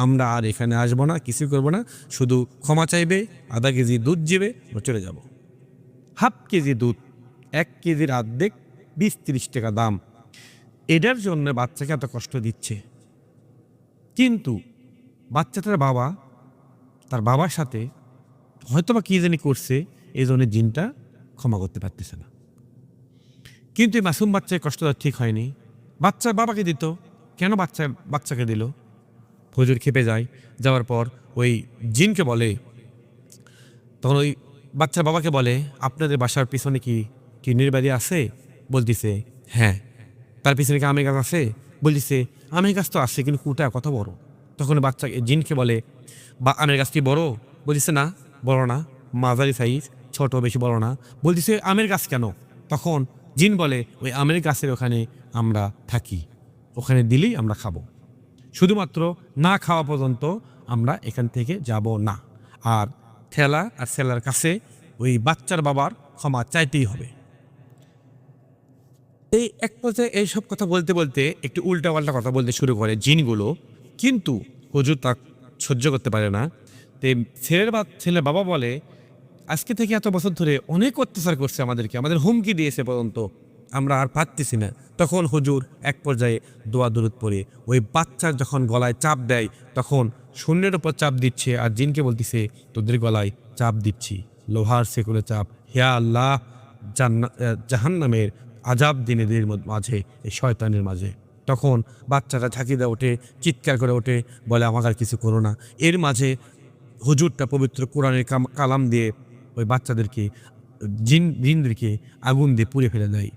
Speaker 1: আমরা আর এখানে আসবো না, কিছু করবো না, শুধু ক্ষমা চাইবে, আধা কেজি দুধ দিবে, আমরা চলে যাব। হাফ কেজি দুধ, 1 কেজির অর্ধেক, 20-30 টাকা দাম। এটার জন্য বাচ্চাকে এত কষ্ট দিচ্ছে, কিন্তু বাচ্চাটার বাবা তার বাবার সাথে হয়তো বা কী জানি করছে, এই জন্য জিনটা ক্ষমা করতে পারতেছে না। কিন্তু এই মাসুম বাচ্চার কষ্টটা ঠিক হয়নি, বাচ্চার বাবাকে দিত, কেন বাচ্চাকে দিল? হুজুর খেপে যায়। যাওয়ার পর ওই জিনকে বলে, তখন ওই বাচ্চার বাবাকে বলে আপনাদের বাসার পিছনে কি টিনের বাড়ি আছে? বলতেছে হ্যাঁ। তার পিছনে কি আমের গাছ আছে? বলতেছে আমের গাছ তো আছে, কিন্তু কুটা কত বড়। তখন বাচ্চা জিনকে বলে বা আমের গাছ কি বড়? বলতেছে না, বড় না, মাঝারি সাইজ, ছোট, বেশি বড় না। বলতেছে আমের গাছ কেন? তখন জিন বলে ওই আমের গাছের ওখানে আমরা থাকি, ওখানে দিলেই আমরা খাবো, শুধুমাত্র না খাওয়া পর্যন্ত আমরা এখান থেকে যাব না। আর ঠেলা আর সেলার কাছে ওই বাচ্চার বাবার ক্ষমা চাইতেই হবে। এই এক পর্যায়ে এইসব কথা বলতে বলতে একটু উল্টাপাল্টা কথা বলতে শুরু করে জিনগুলো, কিন্তু হুজুর তা সহ্য করতে পারে না। তে ছেলের বাবা বলে আজকে থেকে এত বছর ধরে অনেক অত্যাচার করছে আমাদেরকে, আমাদের হুমকি দিয়েছে পর্যন্ত, আমরা আর পারতেছি না। তখন হুজুর এক পর্যায়ে দোয়া দরুদ পড়ে ওই বাচ্চার যখন গলায় চাপ দেয়, তখন শূন্যের উপর চাপ দিচ্ছে আর জিনকে বলতেছে তোদের গলায় চাপ দিচ্ছি, লোহার সেকুলে চাপ, হে আল্লাহ, জাহান্নামের আজাব দিনেদের মাঝে, এই শয়তানের মাঝে। তখন বাচ্চাটা ঝাঁকিয়ে ওঠে, চিৎকার করে ওঠে, বলে আমাকে আর কিছু করো না। এর মাঝে হুজুরটা পবিত্র কোরআনের কালাম দিয়ে ওই বাচ্চাদেরকে জিনদেরকে আগুন দিয়ে পুড়ে ফেলে দেয়।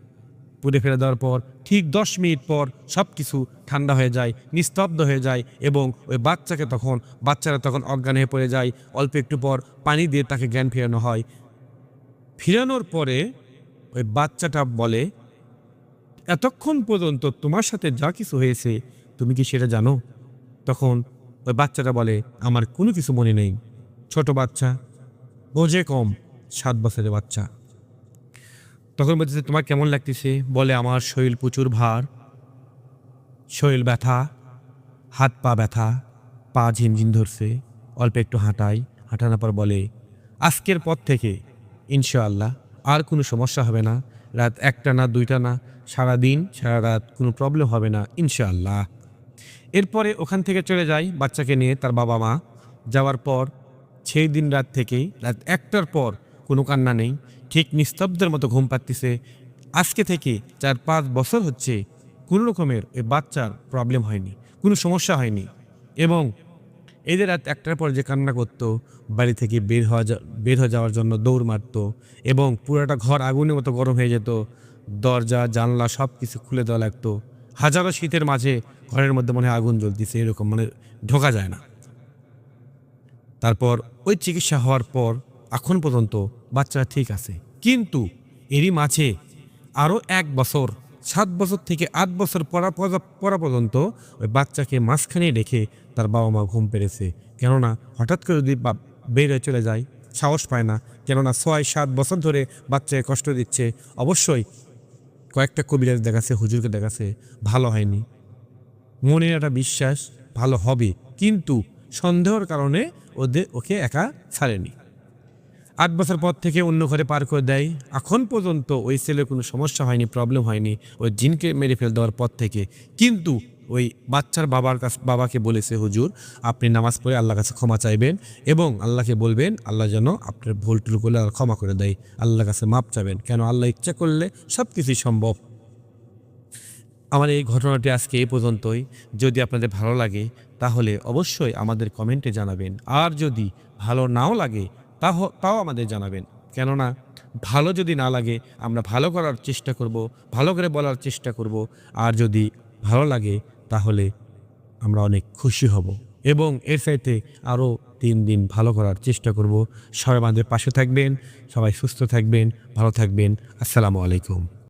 Speaker 1: পুড়ে ফেলে দেওয়ার পর ঠিক 10 মিনিট পর সব কিছু ঠান্ডা হয়ে যায়, নিস্তব্ধ হয়ে যায় এবং ওই বাচ্চারা তখন অজ্ঞান হয়ে পড়ে যায়। অল্প একটু পর পানি দিয়ে তাকে জ্ঞান ফেরানো হয়। ফিরানোর পরে ওই বাচ্চাটা বলে এতক্ষণ পর্যন্ত তোমার সাথে যা কিছু হয়েছে তুমি কি সেটা জানো? তখন ওই বাচ্চাটা বলে আমার কোনো কিছু মনে নেই। ছোট বাচ্চা, বোঝে কম, 7 বছরের বাচ্চা। তখন বলতেছে তোমার কেমন লাগতেছে? বলে আমার শরীর প্রচুর ভার, শরীর ব্যথা, হাত পা ব্যথা, পা ঝিনঝিন ধরছে, অল্প একটু হাঁটানোর পর বলে, আজকের পর থেকে ইনশাআল্লাহ আর কোনো সমস্যা হবে না, রাত 1টা না 2টা না, সারাদিন সারা রাত কোনো প্রবলেম হবে না ইনশাআল্লাহ। এরপরে ওখান থেকে চলে যায় বাচ্চাকে নিয়ে তার বাবা মা। যাওয়ার পর সেই দিন রাত থেকেই রাত 1টার পর কোনো কান্না নেই, ঠিক নিস্তব্ধের মতো ঘুম পাচ্তিছে। আজকে থেকে 4-5 বছর হচ্ছে কোনো রকমের ওই বাচ্চার প্রবলেম হয়নি, কোনো সমস্যা হয়নি। এবং এদের রাত 1টার পর যে কান্না করতো, বাড়ি থেকে বের হয়ে যাওয়ার জন্য দৌড় মারতো এবং পুরোটা ঘর আগুনের মতো গরম হয়ে যেত, দরজা জানলা সব কিছু খুলে দেওয়া লাগতো। হাজারো শীতের মাঝে ঘরের মধ্যে মনে হয় আগুন জ্বলতেছে, এরকম মানে ঢোকা যায় না। তারপর ওই চিকিৎসা হওয়ার পর এখন পর্যন্ত বাচ্চা ঠিক আছে, কিন্তু এরই মাঝে আরও 1 বছর, 7 বছর থেকে 8 বছর পরা পর্যন্ত ওই বাচ্চাকে মাঝখানে রেখে তার বাবা মা ঘুম পেরেছে। কেননা হঠাৎ করে যদি বের হয়ে চলে যায়, সাহস পায় না, কেননা 6-7 বছর ধরে বাচ্চাকে কষ্ট দিচ্ছে। অবশ্যই কয়েকটা কবিরাজ দেখাচ্ছে, হুজুরকে দেখাচ্ছে, ভালো হয়নি। মনের একটা বিশ্বাস ভালো হবে, কিন্তু সন্দেহের কারণে ওকে একা ছাড়েনি। 8 বছর পর থেকে অন্য ঘরে পার করে দেয়। এখন পর্যন্ত ওই ছেলের কোনো সমস্যা হয়নি, প্রবলেম হয়নি ওই জিনকে মেরে ফেল দেওয়ার পর থেকে। কিন্তু ওই বাচ্চার বাবাকে বলেছে, হুজুর আপনি নামাজ পড়ে আল্লাহর কাছে ক্ষমা চাইবেন এবং আল্লাহকে বলবেন আল্লাহ যেন আপনার ভুল টুল করলে আল্লাহ ক্ষমা করে দেয়, আল্লাহর কাছে মাপ চাবেন, কেন আল্লাহ ইচ্ছা করলে সব কিছুই সম্ভব। আমার এই ঘটনাটি আজকে এই পর্যন্তই। যদি আপনাদের ভালো লাগে তাহলে অবশ্যই আমাদের কমেন্টে জানাবেন, আর যদি ভালো নাও লাগে তাও আমাদের জানাবেন। কেননা ভালো যদি না লাগে আমরা ভালো করার চেষ্টা করব, ভালো করে বলার চেষ্টা করব, আর যদি ভালো লাগে তাহলে আমরা অনেক খুশি হব এবং এর সাথে আরও 3 দিন ভালো করার চেষ্টা করব। সবাই আমাদের পাশে থাকবেন, সবাই সুস্থ থাকবেন, ভালো থাকবেন। আসসালামু আলাইকুম।